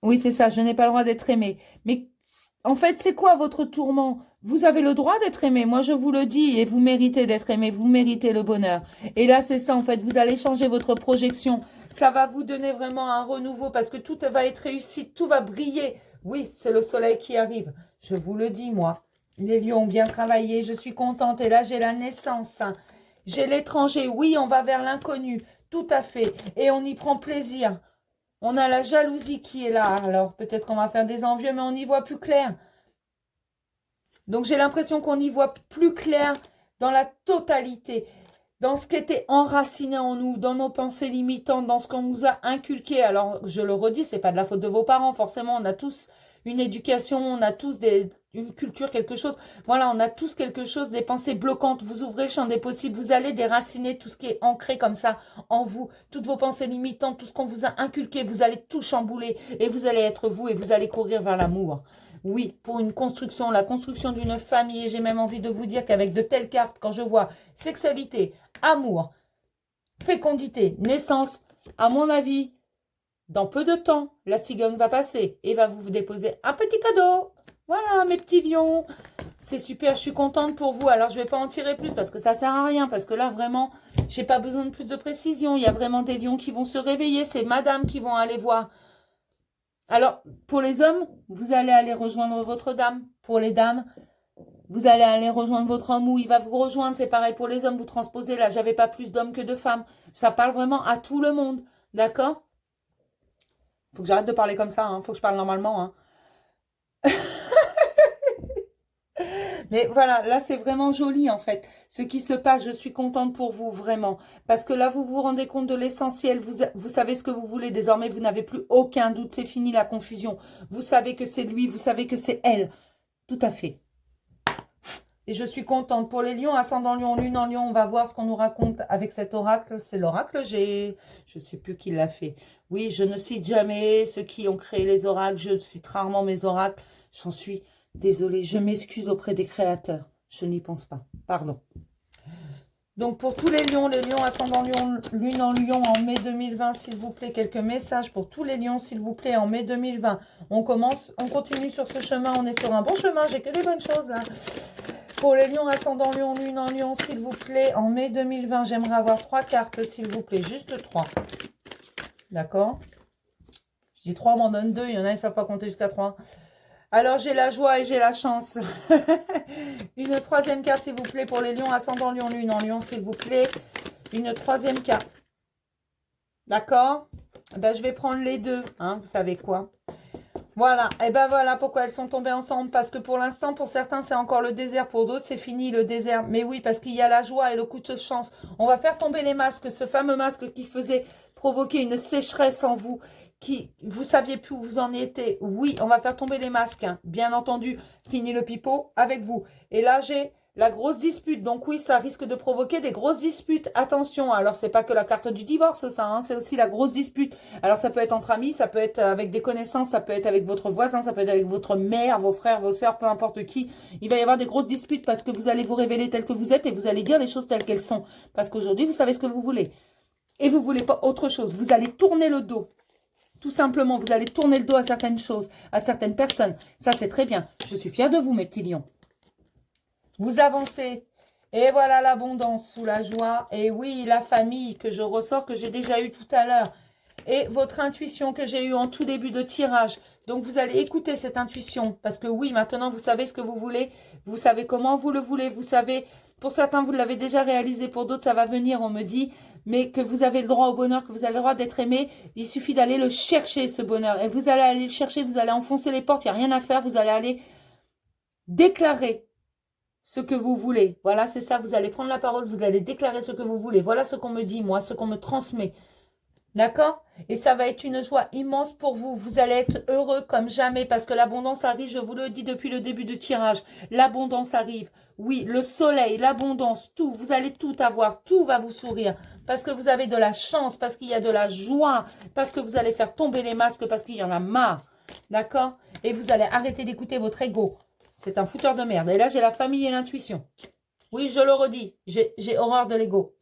Oui, c'est ça, je n'ai pas le droit d'être aimé. Mais en fait, c'est quoi votre tourment? Vous avez le droit d'être aimé, moi je vous le dis, et vous méritez d'être aimé, vous méritez le bonheur. Et là, c'est ça, en fait, vous allez changer votre projection. Ça va vous donner vraiment un renouveau parce que tout va être réussi, tout va briller. Oui, c'est le soleil qui arrive. Je vous le dis, moi. Les lions ont bien travaillé, je suis contente. Et là, j'ai la naissance. J'ai l'étranger. Oui, on va vers l'inconnu. Tout à fait. Et on y prend plaisir. On a la jalousie qui est là. Alors, peut-être qu'on va faire des envieux, mais on y voit plus clair. Donc, j'ai l'impression qu'on y voit plus clair dans la totalité, dans ce qui était enraciné en nous, dans nos pensées limitantes, dans ce qu'on nous a inculqué. Alors, je le redis, c'est pas de la faute de vos parents. Forcément, on a tous une éducation, on a tous une culture, quelque chose. Voilà, on a tous quelque chose, des pensées bloquantes. Vous ouvrez le champ des possibles, vous allez déraciner tout ce qui est ancré comme ça en vous, toutes vos pensées limitantes, tout ce qu'on vous a inculqué, vous allez tout chambouler et vous allez être vous et vous allez courir vers l'amour. Oui, pour une construction, la construction d'une famille. Et j'ai même envie de vous dire qu'avec de telles cartes, quand je vois sexualité, amour, fécondité, naissance, à mon avis, dans peu de temps, la cigogne va passer et va vous déposer un petit cadeau. Voilà, mes petits lions. C'est super, je suis contente pour vous. Alors, je ne vais pas en tirer plus parce que ça ne sert à rien. Parce que là, vraiment, je n'ai pas besoin de plus de précision. Il y a vraiment des lions qui vont se réveiller. C'est madame qui vont aller voir. Alors, pour les hommes, vous allez aller rejoindre votre dame. Pour les dames, vous allez aller rejoindre votre homme ou il va vous rejoindre. C'est pareil pour les hommes. Vous transposez là. J'avais pas plus d'hommes que de femmes. Ça parle vraiment à tout le monde. D'accord? Faut que j'arrête de parler comme ça. Faut que je parle normalement. Mais voilà, là, c'est vraiment joli, en fait. Ce qui se passe, je suis contente pour vous, vraiment. Parce que là, vous vous rendez compte de l'essentiel. Vous savez ce que vous voulez. Désormais, vous n'avez plus aucun doute. C'est fini la confusion. Vous savez que c'est lui. Vous savez que c'est elle. Tout à fait. Et je suis contente. Pour les lions, ascendant lion, lune en lion, on va voir ce qu'on nous raconte avec cet oracle. C'est l'oracle G. Je ne sais plus qui l'a fait. Oui, je ne cite jamais ceux qui ont créé les oracles. Je cite rarement mes oracles. J'en suis désolée. Je m'excuse auprès des créateurs. Je n'y pense pas. Pardon. Donc, pour tous les lions ascendant lion, lune en lion en mai 2020, s'il vous plaît, quelques messages pour tous les lions, s'il vous plaît, en mai 2020. On continue sur ce chemin. On est sur un bon chemin. J'ai que des bonnes choses, là. Pour les lions, ascendant lion, lune en lion, s'il vous plaît, en mai 2020, j'aimerais avoir 3 cartes, s'il vous plaît, juste 3. D'accord? Je dis 3, on m'en donne 2, il y en a, ils ne savent pas compter jusqu'à 3. Alors, j'ai la joie et j'ai la chance. Une troisième carte, s'il vous plaît, pour les lions, ascendant lion, lune en lion, s'il vous plaît. Une troisième carte. D'accord? Ben, je vais prendre les deux, vous savez quoi? Voilà, et ben voilà pourquoi elles sont tombées ensemble, parce que pour l'instant, pour certains, c'est encore le désert, pour d'autres, c'est fini le désert. Mais oui, parce qu'il y a la joie et le coup de chance. On va faire tomber les masques, ce fameux masque qui faisait provoquer une sécheresse en vous, qui vous saviez plus où vous en étiez. Oui, on va faire tomber les masques, bien entendu, fini le pipeau avec vous. Et là, j'ai la grosse dispute. Donc oui, ça risque de provoquer des grosses disputes. Attention, alors c'est pas que la carte du divorce, ça, c'est aussi la grosse dispute. Alors ça peut être entre amis, ça peut être avec des connaissances, ça peut être avec votre voisin, ça peut être avec votre mère, vos frères, vos sœurs, peu importe qui. Il va y avoir des grosses disputes parce que vous allez vous révéler tel que vous êtes et vous allez dire les choses telles qu'elles sont. Parce qu'aujourd'hui, vous savez ce que vous voulez. Et vous voulez pas autre chose. Vous allez tourner le dos. Tout simplement, vous allez tourner le dos à certaines choses, à certaines personnes. Ça, c'est très bien. Je suis fière de vous, mes petits lions. Vous avancez. Et voilà l'abondance sous la joie. Et oui, la famille que je ressors, que j'ai déjà eu tout à l'heure. Et votre intuition que j'ai eue en tout début de tirage. Donc, vous allez écouter cette intuition. Parce que oui, maintenant, vous savez ce que vous voulez. Vous savez comment vous le voulez. Vous savez, pour certains, vous l'avez déjà réalisé. Pour d'autres, ça va venir, on me dit. Mais que vous avez le droit au bonheur, que vous avez le droit d'être aimé. Il suffit d'aller le chercher, ce bonheur. Et vous allez aller le chercher. Vous allez enfoncer les portes. Il n'y a rien à faire. Vous allez aller déclarer ce que vous voulez. Voilà, c'est ça. Vous allez prendre la parole, vous allez déclarer ce que vous voulez. Voilà ce qu'on me dit, moi, ce qu'on me transmet. D'accord? Et ça va être une joie immense pour vous. Vous allez être heureux comme jamais parce que l'abondance arrive. Je vous le dis depuis le début du tirage. L'abondance arrive. Oui, le soleil, l'abondance, tout. Vous allez tout avoir. Tout va vous sourire. Parce que vous avez de la chance, parce qu'il y a de la joie, parce que vous allez faire tomber les masques, parce qu'il y en a marre. D'accord? Et vous allez arrêter d'écouter votre ego. C'est un fouteur de merde. Et là, j'ai la famille et l'intuition. Oui, je le redis. J'ai horreur de l'ego.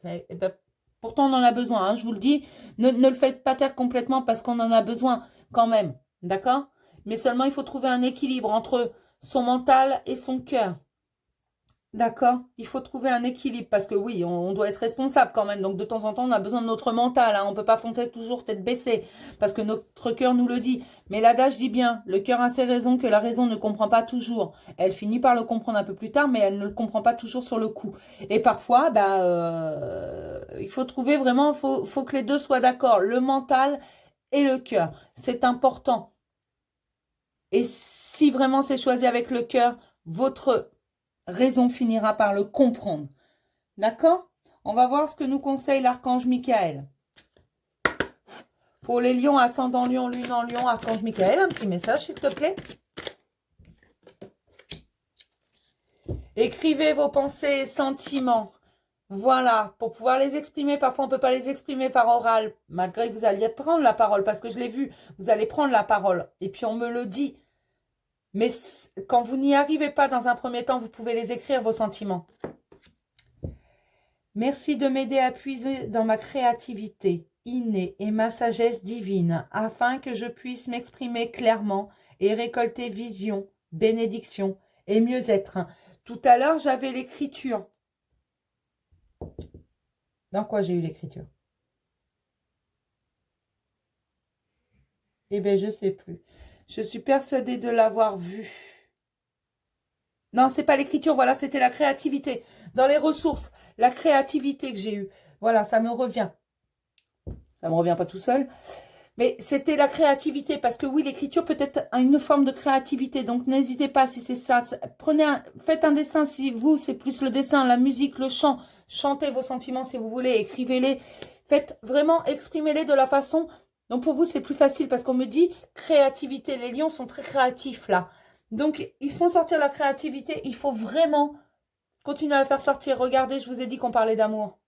Pourtant, on en a besoin. Je vous le dis. Ne le faites pas taire complètement parce qu'on en a besoin quand même. D'accord? Mais seulement, il faut trouver un équilibre entre son mental et son cœur. D'accord? Il faut trouver un équilibre parce que oui, on doit être responsable quand même. Donc, de temps en temps, on a besoin de notre mental. On ne peut pas foncer toujours tête baissée parce que notre cœur nous le dit. Mais l'adage dit bien, le cœur a ses raisons que la raison ne comprend pas toujours. Elle finit par le comprendre un peu plus tard, mais elle ne le comprend pas toujours sur le coup. Et parfois, il faut trouver vraiment, faut que les deux soient d'accord. Le mental et le cœur. C'est important. Et si vraiment c'est choisi avec le cœur, votre raison finira par le comprendre. D'accord? On va voir ce que nous conseille l'archange Michael. Pour les lions, ascendant lion, lune en lion, archange Michael, un petit message s'il te plaît. Écrivez vos pensées et sentiments. Voilà, pour pouvoir les exprimer. Parfois, on ne peut pas les exprimer par oral, malgré que vous alliez prendre la parole, parce que je l'ai vu, vous allez prendre la parole. Et puis, on me le dit. Mais quand vous n'y arrivez pas dans un premier temps, vous pouvez les écrire, vos sentiments. Merci de m'aider à puiser dans ma créativité innée et ma sagesse divine, afin que je puisse m'exprimer clairement et récolter vision, bénédiction et mieux-être. Tout à l'heure, j'avais l'écriture. Dans quoi j'ai eu l'écriture? Eh bien, je ne sais plus. Je suis persuadée de l'avoir vu. Non, c'est pas l'écriture, voilà, c'était la créativité. Dans les ressources, la créativité que j'ai eue. Voilà, ça me revient. Ça me revient pas tout seul. Mais c'était la créativité, parce que oui, l'écriture peut être une forme de créativité. Donc, n'hésitez pas si c'est ça. Faites un dessin si vous, c'est plus le dessin, la musique, le chant. Chantez vos sentiments si vous voulez, écrivez-les. Faites vraiment, exprimez-les de la façon. Donc, pour vous, c'est plus facile parce qu'on me dit créativité. Les lions sont très créatifs là. Donc, ils font sortir la créativité. Il faut vraiment continuer à la faire sortir. Regardez, je vous ai dit qu'on parlait d'amour.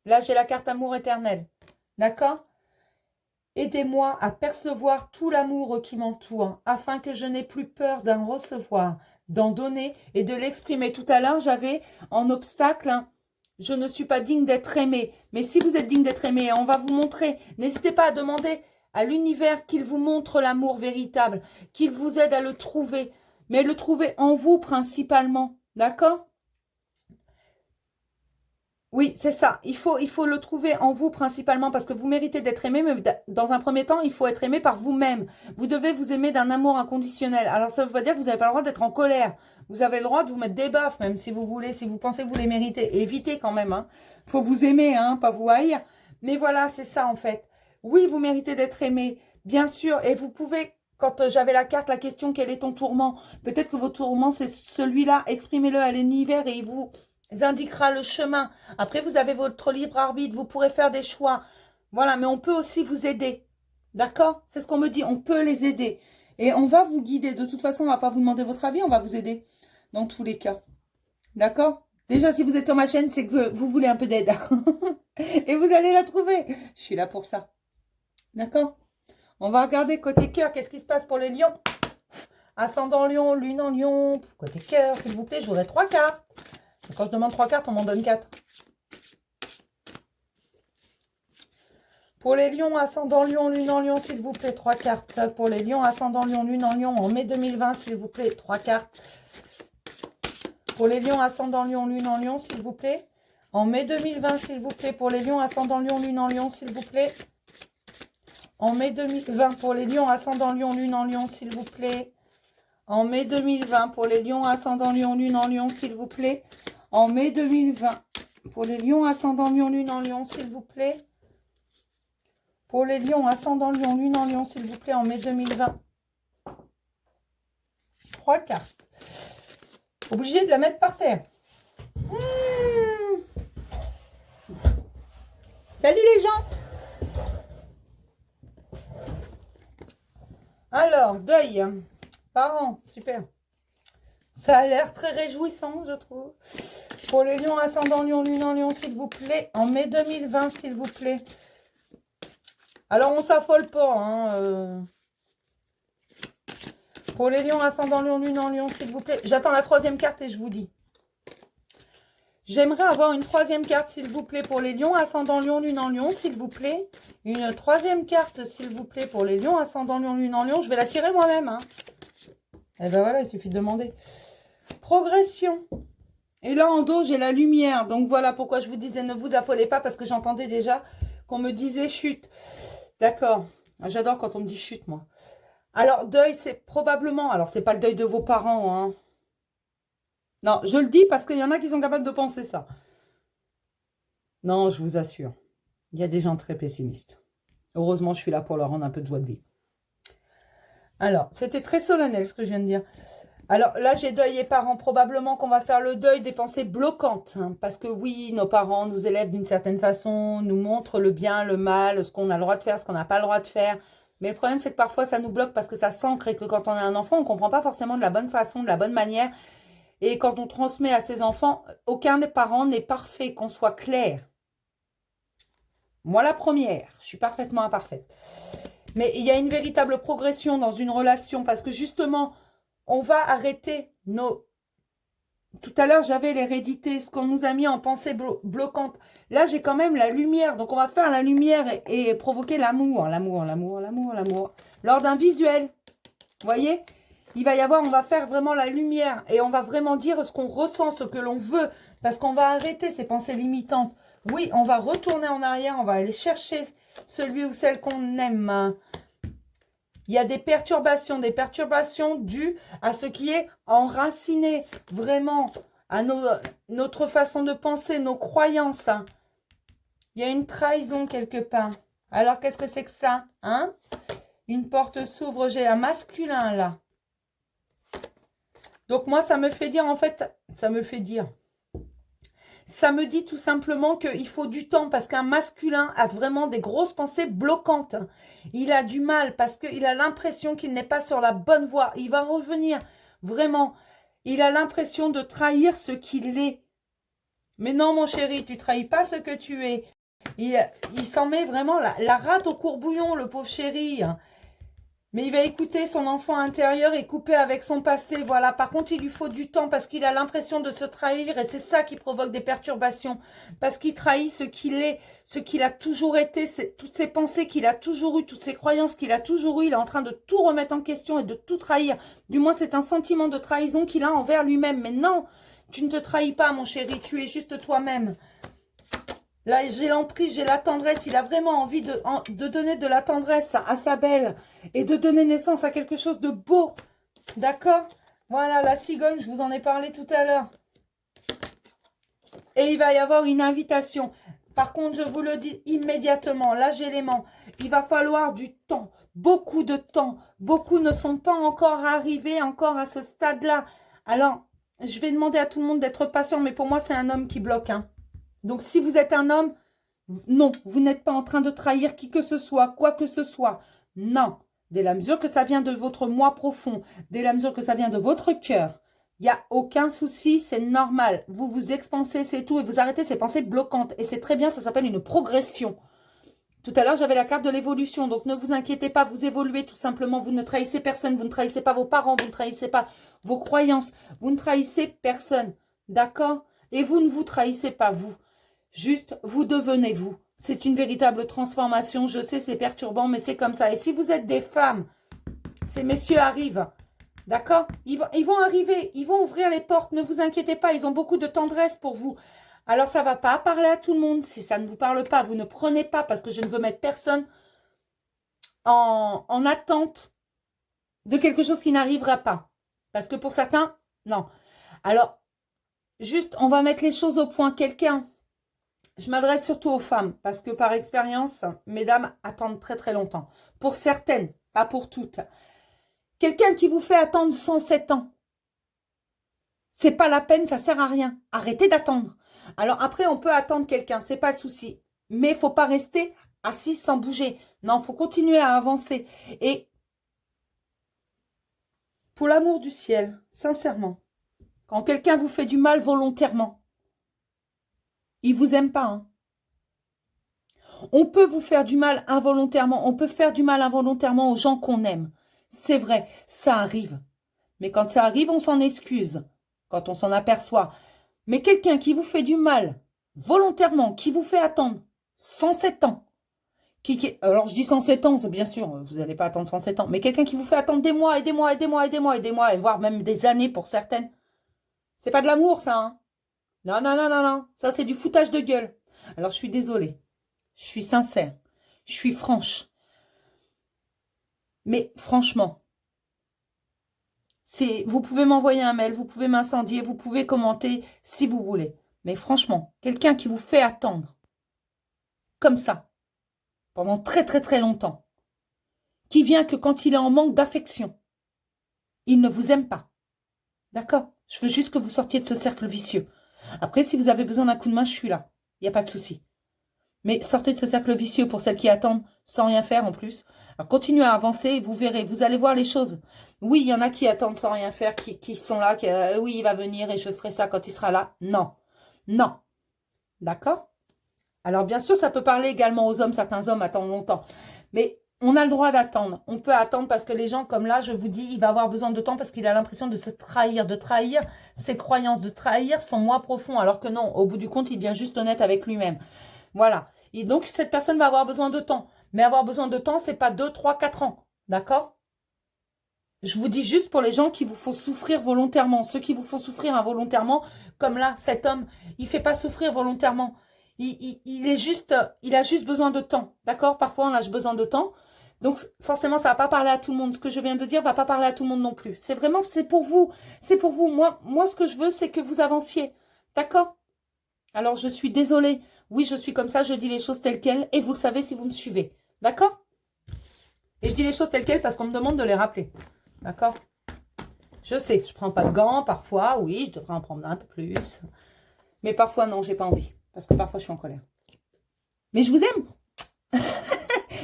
Là, j'ai la carte amour éternel. D'accord? Aidez-moi à percevoir tout l'amour qui m'entoure, afin que je n'ai plus peur d'en recevoir, d'en donner et de l'exprimer. Tout à l'heure, j'avais en obstacle, hein, je ne suis pas digne d'être aimé. Mais si vous êtes digne d'être aimé, on va vous montrer. N'hésitez pas à demander à l'univers qu'il vous montre l'amour véritable, qu'il vous aide à le trouver, mais le trouver en vous principalement. D'accord ? Oui, c'est ça. Il faut le trouver en vous principalement parce que vous méritez d'être aimé, mais dans un premier temps, il faut être aimé par vous-même. Vous devez vous aimer d'un amour inconditionnel. Alors, ça ne veut pas dire que vous n'avez pas le droit d'être en colère. Vous avez le droit de vous mettre des baffes, même si vous voulez, si vous pensez que vous les méritez. Évitez quand même. Hein. Faut vous aimer, hein, pas vous haïr. Mais voilà, c'est ça en fait. Oui, vous méritez d'être aimé, bien sûr. Et vous pouvez, quand j'avais la carte, la question, quel est ton tourment? Peut-être que votre tourment, c'est celui-là. Exprimez-le à l'univers et il vous indiquera le chemin. Après, vous avez votre libre arbitre, vous pourrez faire des choix. Voilà, mais on peut aussi vous aider. D'accord? C'est ce qu'on me dit, on peut les aider. Et on va vous guider. De toute façon, on ne va pas vous demander votre avis, on va vous aider. Dans tous les cas. D'accord? Déjà, si vous êtes sur ma chaîne, c'est que vous voulez un peu d'aide. Et vous allez la trouver. Je suis là pour ça. D'accord? On va regarder côté cœur, qu'est-ce qui se passe pour les lions? Ascendant lion, lune en lion. Côté cœur, s'il vous plaît, je voudrais 3 cartes. Quand je demande 3 cartes, on m'en donne 4. Pour les lions, ascendant lion, lune en lion, s'il vous plaît, 3 cartes. Pour les lions, ascendant lion, lune en lion, en mai 2020, s'il vous plaît, 3 cartes. Pour les lions, ascendant lion, lune en lion, s'il vous plaît. En mai 2020, s'il vous plaît. Pour les lions, ascendant lion, lune en lion, s'il vous plaît. En mai 2020, pour les lions, ascendant lion, lune en lion, s'il vous plaît. En mai 2020, pour les lions, ascendant lion, lune en lion, s'il vous plaît. En mai 2020, pour les lions, ascendant lion, lune en lion, s'il vous plaît. Pour les lions, ascendant lion, lune en lion, s'il vous plaît, en mai 2020. 3 cartes. Obligé de la mettre par terre. Salut les gens. Alors, deuil. Parents, super. Ça a l'air très réjouissant, je trouve. Pour les lions, ascendant lion, lune en lion, s'il vous plaît. En mai 2020, s'il vous plaît. Alors, on s'affole pas. Hein, Pour les lions, ascendant lion, lune en lion, s'il vous plaît. J'attends la 3e carte et je vous dis. J'aimerais avoir une 3e carte, s'il vous plaît, pour les lions, ascendant lion, lune en lion, s'il vous plaît. Une 3e carte, s'il vous plaît, pour les lions, ascendant lion, lune en lion. Je vais la tirer moi-même. Hein. Et ben voilà, il suffit de demander. Progression. Et là, en dos, j'ai la lumière. Donc, voilà pourquoi je vous disais, ne vous affolez pas, parce que j'entendais déjà qu'on me disait chute. D'accord. J'adore quand on me dit chute, moi. Alors, deuil, c'est probablement... Alors, c'est pas le deuil de vos parents, hein. Non, je le dis parce qu'il y en a qui sont capables de penser ça. Non, je vous assure. Il y a des gens très pessimistes. Heureusement, je suis là pour leur rendre un peu de joie de vivre. Alors, c'était très solennel, ce que je viens de dire. Alors là, j'ai deuil et parents. Probablement qu'on va faire le deuil des pensées bloquantes. Hein, parce que oui, nos parents nous élèvent d'une certaine façon, nous montrent le bien, le mal, ce qu'on a le droit de faire, ce qu'on n'a pas le droit de faire. Mais le problème, c'est que parfois, ça nous bloque parce que ça s'ancre et que quand on est un enfant, on ne comprend pas forcément de la bonne façon, de la bonne manière. Et quand on transmet à ses enfants, aucun des parents n'est parfait, qu'on soit clair. Moi, la première, je suis parfaitement imparfaite. Mais il y a une véritable progression dans une relation parce que justement, on va arrêter nos... Tout à l'heure, j'avais l'hérédité, ce qu'on nous a mis en pensée bloquante. Là, j'ai quand même la lumière. Donc, on va faire la lumière et provoquer l'amour. L'amour, l'amour, l'amour, l'amour. Lors d'un visuel. Vous voyez? il va y avoir, on va faire vraiment la lumière et on va vraiment dire ce qu'on ressent, ce que l'on veut, parce qu'on va arrêter ces pensées limitantes. Oui, on va retourner en arrière, on va aller chercher celui ou celle qu'on aime. Il y a des perturbations dues à ce qui est enraciné, vraiment, à notre façon de penser, nos croyances. Il y a une trahison quelque part. Alors, qu'est-ce que c'est que ça, hein? Une porte s'ouvre, j'ai un masculin là. Donc moi, ça me fait dire, en fait, ça me dit tout simplement qu'il faut du temps parce qu'un masculin a vraiment des grosses pensées bloquantes. Il a du mal parce qu'il a l'impression qu'il n'est pas sur la bonne voie. Il va revenir, vraiment. Il a l'impression de trahir ce qu'il est. Mais non, mon chéri, tu trahis pas ce que tu es. Il s'en met vraiment la rate au courbouillon, le pauvre chéri. Mais il va écouter son enfant intérieur et couper avec son passé. Voilà. Par contre, il lui faut du temps parce qu'il a l'impression de se trahir. Et c'est ça qui provoque des perturbations. Parce qu'il trahit ce qu'il est, ce qu'il a toujours été, toutes ses pensées qu'il a toujours eues, toutes ses croyances qu'il a toujours eues. Il est en train de tout remettre en question et de tout trahir. Du moins, c'est un sentiment de trahison qu'il a envers lui-même. Mais non, tu ne te trahis pas, mon chéri. Tu es juste toi-même. Là, j'ai l'emprise, j'ai la tendresse. Il a vraiment envie de donner de la tendresse à sa belle et de donner naissance à quelque chose de beau. D'accord? Voilà, la cigogne, je vous en ai parlé tout à l'heure. Et il va y avoir une invitation. Par contre, je vous le dis immédiatement, là, j'ai l'aimant. Il va falloir du temps, beaucoup de temps. Beaucoup ne sont pas encore arrivés, encore à ce stade-là. Alors, je vais demander à tout le monde d'être patient, mais pour moi, c'est un homme qui bloque, hein. Donc, si vous êtes un homme, non, vous n'êtes pas en train de trahir qui que ce soit, quoi que ce soit. Non, dès la mesure que ça vient de votre moi profond, dès la mesure que ça vient de votre cœur, il n'y a aucun souci, c'est normal. Vous vous expansez, c'est tout, et vous arrêtez ces pensées bloquantes. Et c'est très bien, ça s'appelle une progression. Tout à l'heure, j'avais la carte de l'évolution, donc ne vous inquiétez pas, vous évoluez tout simplement. Vous ne trahissez personne, vous ne trahissez pas vos parents, vous ne trahissez pas vos croyances, vous ne trahissez personne, d'accord? Et vous ne vous trahissez pas, vous. Juste, vous devenez vous. C'est une véritable transformation. Je sais, c'est perturbant, mais c'est comme ça. Et si vous êtes des femmes, ces messieurs arrivent. D'accord? Ils vont arriver, ils vont ouvrir les portes. Ne vous inquiétez pas, ils ont beaucoup de tendresse pour vous. Alors, ça ne va pas parler à tout le monde. Si ça ne vous parle pas, vous ne prenez pas parce que je ne veux mettre personne en attente de quelque chose qui n'arrivera pas. Parce que pour certains, non. Alors, juste, on va mettre les choses au point. Quelqu'un... Je m'adresse surtout aux femmes, parce que par expérience, mesdames attendent très très longtemps. Pour certaines, pas pour toutes. Quelqu'un qui vous fait attendre 107 ans, c'est pas la peine, ça sert à rien. Arrêtez d'attendre. Alors après, on peut attendre quelqu'un, c'est pas le souci. Mais il ne faut pas rester assis sans bouger. Non, il faut continuer à avancer. Et pour l'amour du ciel, sincèrement, quand quelqu'un vous fait du mal volontairement, il ne vous aime pas, hein. On peut vous faire du mal involontairement. On peut faire du mal involontairement aux gens qu'on aime. C'est vrai, ça arrive. Mais quand ça arrive, on s'en excuse. Quand on s'en aperçoit. Mais quelqu'un qui vous fait du mal volontairement, qui vous fait attendre 107 ans. Alors, je dis 107 ans, c'est bien sûr, vous n'allez pas attendre 107 ans. Mais quelqu'un qui vous fait attendre des mois et des mois et des mois et des mois et des mois, et voire même des années pour certaines. C'est pas de l'amour, ça, hein. Non, non, non, non, non. Ça, c'est du foutage de gueule. Alors, je suis désolée. Je suis sincère, je suis franche. Mais franchement, vous pouvez m'envoyer un mail, vous pouvez m'incendier, vous pouvez commenter si vous voulez. Mais franchement, quelqu'un qui vous fait attendre comme ça, pendant très très très longtemps, qui vient que quand il est en manque d'affection, il ne vous aime pas. D'accord? Je veux juste que vous sortiez de ce cercle vicieux. Après, si vous avez besoin d'un coup de main, je suis là. Il n'y a pas de souci. Mais sortez de ce cercle vicieux pour celles qui attendent sans rien faire en plus. Alors continuez à avancer et vous verrez, vous allez voir les choses. Oui, il y en a qui attendent sans rien faire, qui sont là, oui, il va venir et je ferai ça quand il sera là. Non, non. D'accord? Alors bien sûr, ça peut parler également aux hommes, certains hommes attendent longtemps. Mais on a le droit d'attendre. On peut attendre parce que les gens comme là, je vous dis, il va avoir besoin de temps parce qu'il a l'impression de se trahir, de trahir ses croyances, de trahir son moi profond. Alors que non, au bout du compte, il vient juste honnête avec lui-même. Voilà. Et donc, cette personne va avoir besoin de temps. Mais avoir besoin de temps, c'est pas 2, 3, 4 ans. D'accord? Je vous dis juste pour les gens qui vous font souffrir volontairement. Ceux qui vous font souffrir involontairement, comme là, cet homme, il ne fait pas souffrir volontairement. Il a juste besoin de temps. D'accord? Parfois, on a besoin de temps. Donc, forcément, ça ne va pas parler à tout le monde. Ce que je viens de dire ne va pas parler à tout le monde non plus. C'est vraiment, c'est pour vous. C'est pour vous. Moi, ce que je veux, c'est que vous avanciez. D'accord? Alors, je suis désolée. Oui, je suis comme ça. Je dis les choses telles quelles. Et vous le savez si vous me suivez. D'accord? Et je dis les choses telles quelles parce qu'on me demande de les rappeler. D'accord? Je sais, je prends pas de gants. Parfois, oui, je devrais en prendre un peu plus. Mais parfois, non, j'ai pas envie. Parce que parfois, je suis en colère. Mais je vous aime.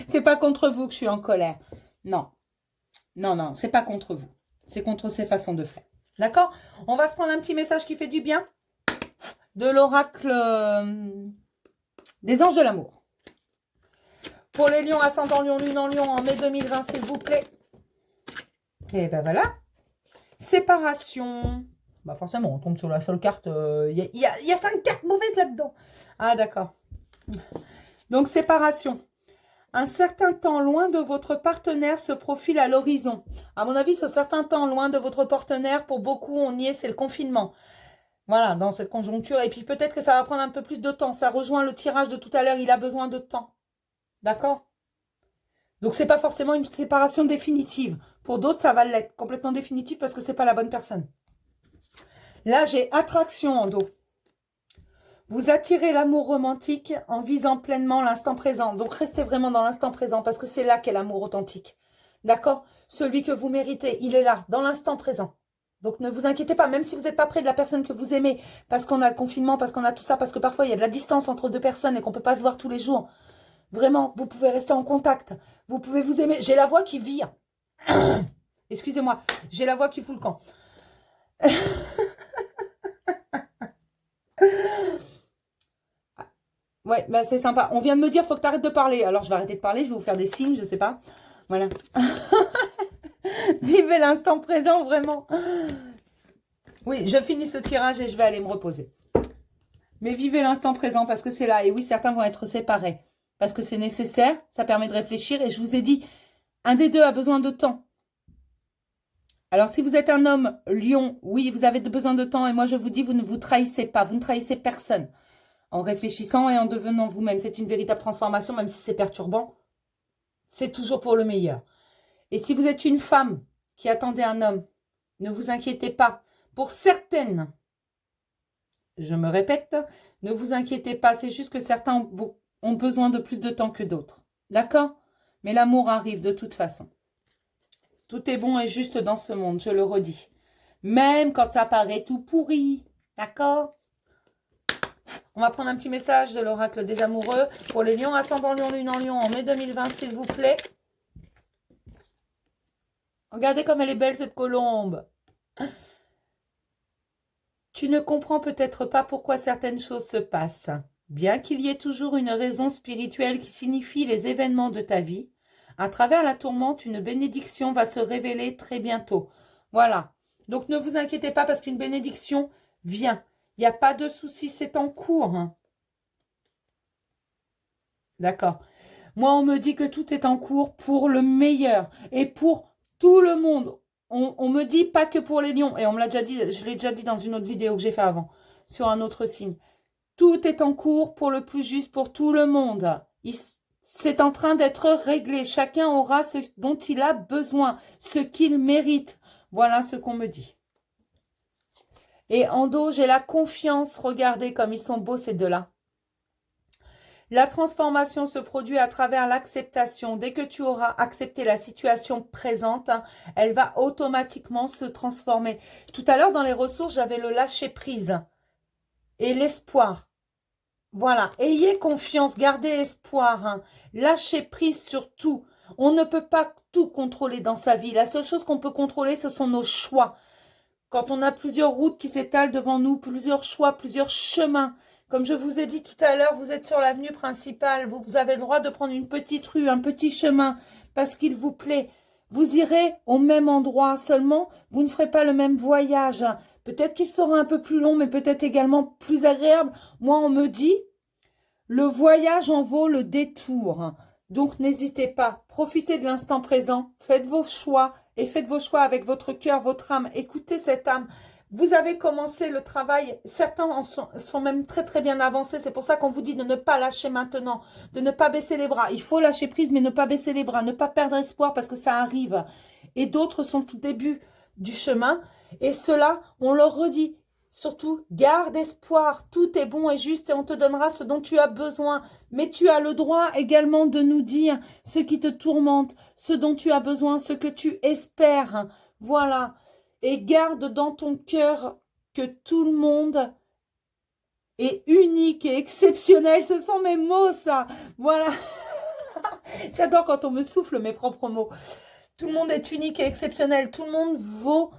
C'est pas contre vous que je suis en colère. Non. Non, non, c'est pas contre vous. C'est contre ces façons de faire. D'accord? On va se prendre un petit message qui fait du bien. De l'oracle des anges de l'amour. Pour les lions, ascendant lion, lune en lion, en mai 2020, s'il vous plaît. Et ben voilà. Séparation. Bah forcément, on tombe sur la seule carte. Il y a 5 cartes mauvaises là-dedans. Ah, d'accord. Donc, séparation. Un certain temps loin de votre partenaire se profile à l'horizon. À mon avis, ce certain temps loin de votre partenaire, pour beaucoup, on y est, c'est le confinement. Voilà, dans cette conjoncture. Et puis, peut-être que ça va prendre un peu plus de temps. Ça rejoint le tirage de tout à l'heure. Il a besoin de temps. D'accord? Donc, ce n'est pas forcément une séparation définitive. Pour d'autres, ça va l'être complètement définitive parce que ce n'est pas la bonne personne. Là, j'ai attraction en dos. Vous attirez l'amour romantique en visant pleinement l'instant présent. Donc, restez vraiment dans l'instant présent parce que c'est là qu'est l'amour authentique. D'accord? Celui que vous méritez, il est là, dans l'instant présent. Donc, ne vous inquiétez pas, même si vous n'êtes pas près de la personne que vous aimez, parce qu'on a le confinement, parce qu'on a tout ça, parce que parfois, il y a de la distance entre deux personnes et qu'on ne peut pas se voir tous les jours. Vraiment, vous pouvez rester en contact. Vous pouvez vous aimer. J'ai la voix qui vire. Excusez-moi, j'ai la voix qui fout le camp. Ouais, bah c'est sympa. On vient de me dire, faut que tu arrêtes de parler. Alors, je vais arrêter de parler, je vais vous faire des signes, je sais pas. Voilà. Vivez l'instant présent, vraiment. Oui, je finis ce tirage et je vais aller me reposer. Mais vivez l'instant présent parce que c'est là. Et oui, certains vont être séparés. Parce que c'est nécessaire, ça permet de réfléchir. Et je vous ai dit, un des deux a besoin de temps. Alors, si vous êtes un homme lion, oui, vous avez besoin de temps. Et moi, je vous dis, vous ne vous trahissez pas. Vous ne trahissez personne. En réfléchissant et en devenant vous-même. C'est une véritable transformation, même si c'est perturbant. C'est toujours pour le meilleur. Et si vous êtes une femme qui attendait un homme, ne vous inquiétez pas. Pour certaines, je me répète, ne vous inquiétez pas. C'est juste que certains ont besoin de plus de temps que d'autres. D'accord? Mais l'amour arrive de toute façon. Tout est bon et juste dans ce monde, je le redis. Même quand ça paraît tout pourri. D'accord? On va prendre un petit message de l'oracle des amoureux pour les lions, ascendant lion, lune en lion en mai 2020, s'il vous plaît. Regardez comme elle est belle, cette colombe. Tu ne comprends peut-être pas pourquoi certaines choses se passent. Bien qu'il y ait toujours une raison spirituelle qui signifie les événements de ta vie, à travers la tourmente, une bénédiction va se révéler très bientôt. Voilà. Donc, ne vous inquiétez pas parce qu'une bénédiction vient. Il n'y a pas de souci, c'est en cours. Hein. D'accord. Moi, on me dit que tout est en cours pour le meilleur et pour tout le monde. On me dit pas que pour les lions. Et on me l'a déjà dit, je l'ai déjà dit dans une autre vidéo que j'ai fait avant, sur un autre signe. Tout est en cours pour le plus juste pour tout le monde. C'est en train d'être réglé. Chacun aura ce dont il a besoin, ce qu'il mérite. Voilà ce qu'on me dit. Et en dos, j'ai la confiance. Regardez comme ils sont beaux ces deux-là. La transformation se produit à travers l'acceptation. Dès que tu auras accepté la situation présente, elle va automatiquement se transformer. Tout à l'heure, dans les ressources, j'avais le lâcher-prise et l'espoir. Voilà, ayez confiance, gardez espoir. Hein. Lâchez prise sur tout. On ne peut pas tout contrôler dans sa vie. La seule chose qu'on peut contrôler, ce sont nos choix. Quand on a plusieurs routes qui s'étalent devant nous, plusieurs choix, plusieurs chemins. Comme je vous ai dit tout à l'heure, vous êtes sur l'avenue principale. Vous avez le droit de prendre une petite rue, un petit chemin, parce qu'il vous plaît. Vous irez au même endroit, seulement vous ne ferez pas le même voyage. Peut-être qu'il sera un peu plus long, mais peut-être également plus agréable. Moi, on me dit, le voyage en vaut le détour. Donc, n'hésitez pas. Profitez de l'instant présent. Faites vos choix et faites vos choix avec votre cœur, votre âme. Écoutez cette âme. Vous avez commencé le travail, certains sont même très très bien avancés. C'est pour ça qu'on vous dit de ne pas lâcher maintenant, de ne pas baisser les bras. Il faut lâcher prise, mais ne pas baisser les bras, ne pas perdre espoir parce que ça arrive. Et d'autres sont au début du chemin. Et cela, on leur redit, surtout, garde espoir. Tout est bon et juste et on te donnera ce dont tu as besoin. Mais tu as le droit également de nous dire ce qui te tourmente, ce dont tu as besoin, ce que tu espères. Voilà. Et garde dans ton cœur que tout le monde est unique et exceptionnel. Ce sont mes mots, ça. Voilà. J'adore quand on me souffle mes propres mots. Tout le monde est unique et exceptionnel. Tout le monde vaut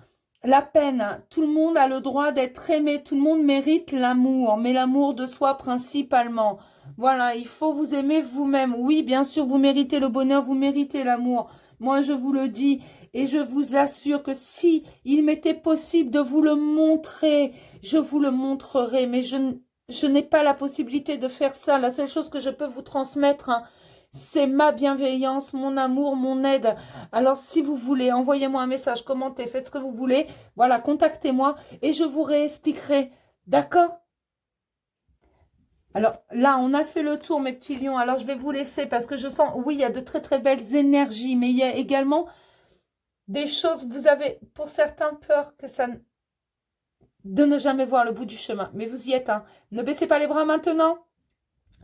la peine. Tout le monde a le droit d'être aimé. Tout le monde mérite l'amour, mais l'amour de soi principalement. Voilà, il faut vous aimer vous-même. Oui, bien sûr, vous méritez le bonheur, vous méritez l'amour. Moi, je vous le dis et je vous assure que si il m'était possible de vous le montrer, je vous le montrerai. Mais je n'ai pas la possibilité de faire ça. La seule chose que je peux vous transmettre, hein, c'est ma bienveillance, mon amour, mon aide. Alors, si vous voulez, envoyez-moi un message, commentez, faites ce que vous voulez. Voilà, contactez-moi et je vous réexpliquerai. D'accord? Alors, là, on a fait le tour, mes petits lions. Alors, je vais vous laisser parce que je sens, oui, il y a de très, très belles énergies, mais il y a également des choses, vous avez, pour certains, peur que ça... de ne jamais voir le bout du chemin. Mais vous y êtes, hein. Ne baissez pas les bras maintenant.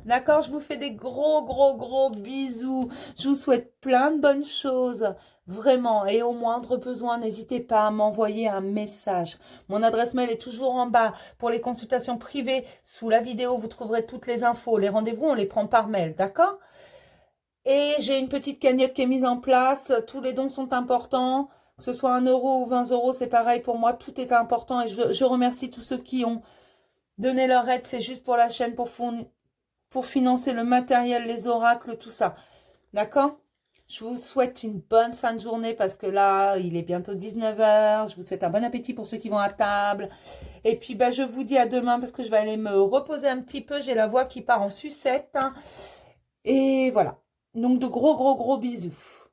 D'accord, je vous fais des gros, gros, gros bisous. Je vous souhaite plein de bonnes choses, vraiment. Et au moindre besoin, n'hésitez pas à m'envoyer un message. Mon adresse mail est toujours en bas. Pour les consultations privées, sous la vidéo, vous trouverez toutes les infos. Les rendez-vous, on les prend par mail, d'accord? Et j'ai une petite cagnotte qui est mise en place. Tous les dons sont importants. Que ce soit 1 euro ou 20 euros, c'est pareil pour moi. Tout est important et je remercie tous ceux qui ont donné leur aide. C'est juste pour la chaîne, pour financer le matériel, les oracles, tout ça. D'accord? Je vous souhaite une bonne fin de journée parce que là, il est bientôt 19 h. Je vous souhaite un bon appétit pour ceux qui vont à table. Et puis, je vous dis à demain parce que je vais aller me reposer un petit peu. J'ai la voix qui part en sucette, hein. Et voilà. Donc, de gros, gros, gros bisous.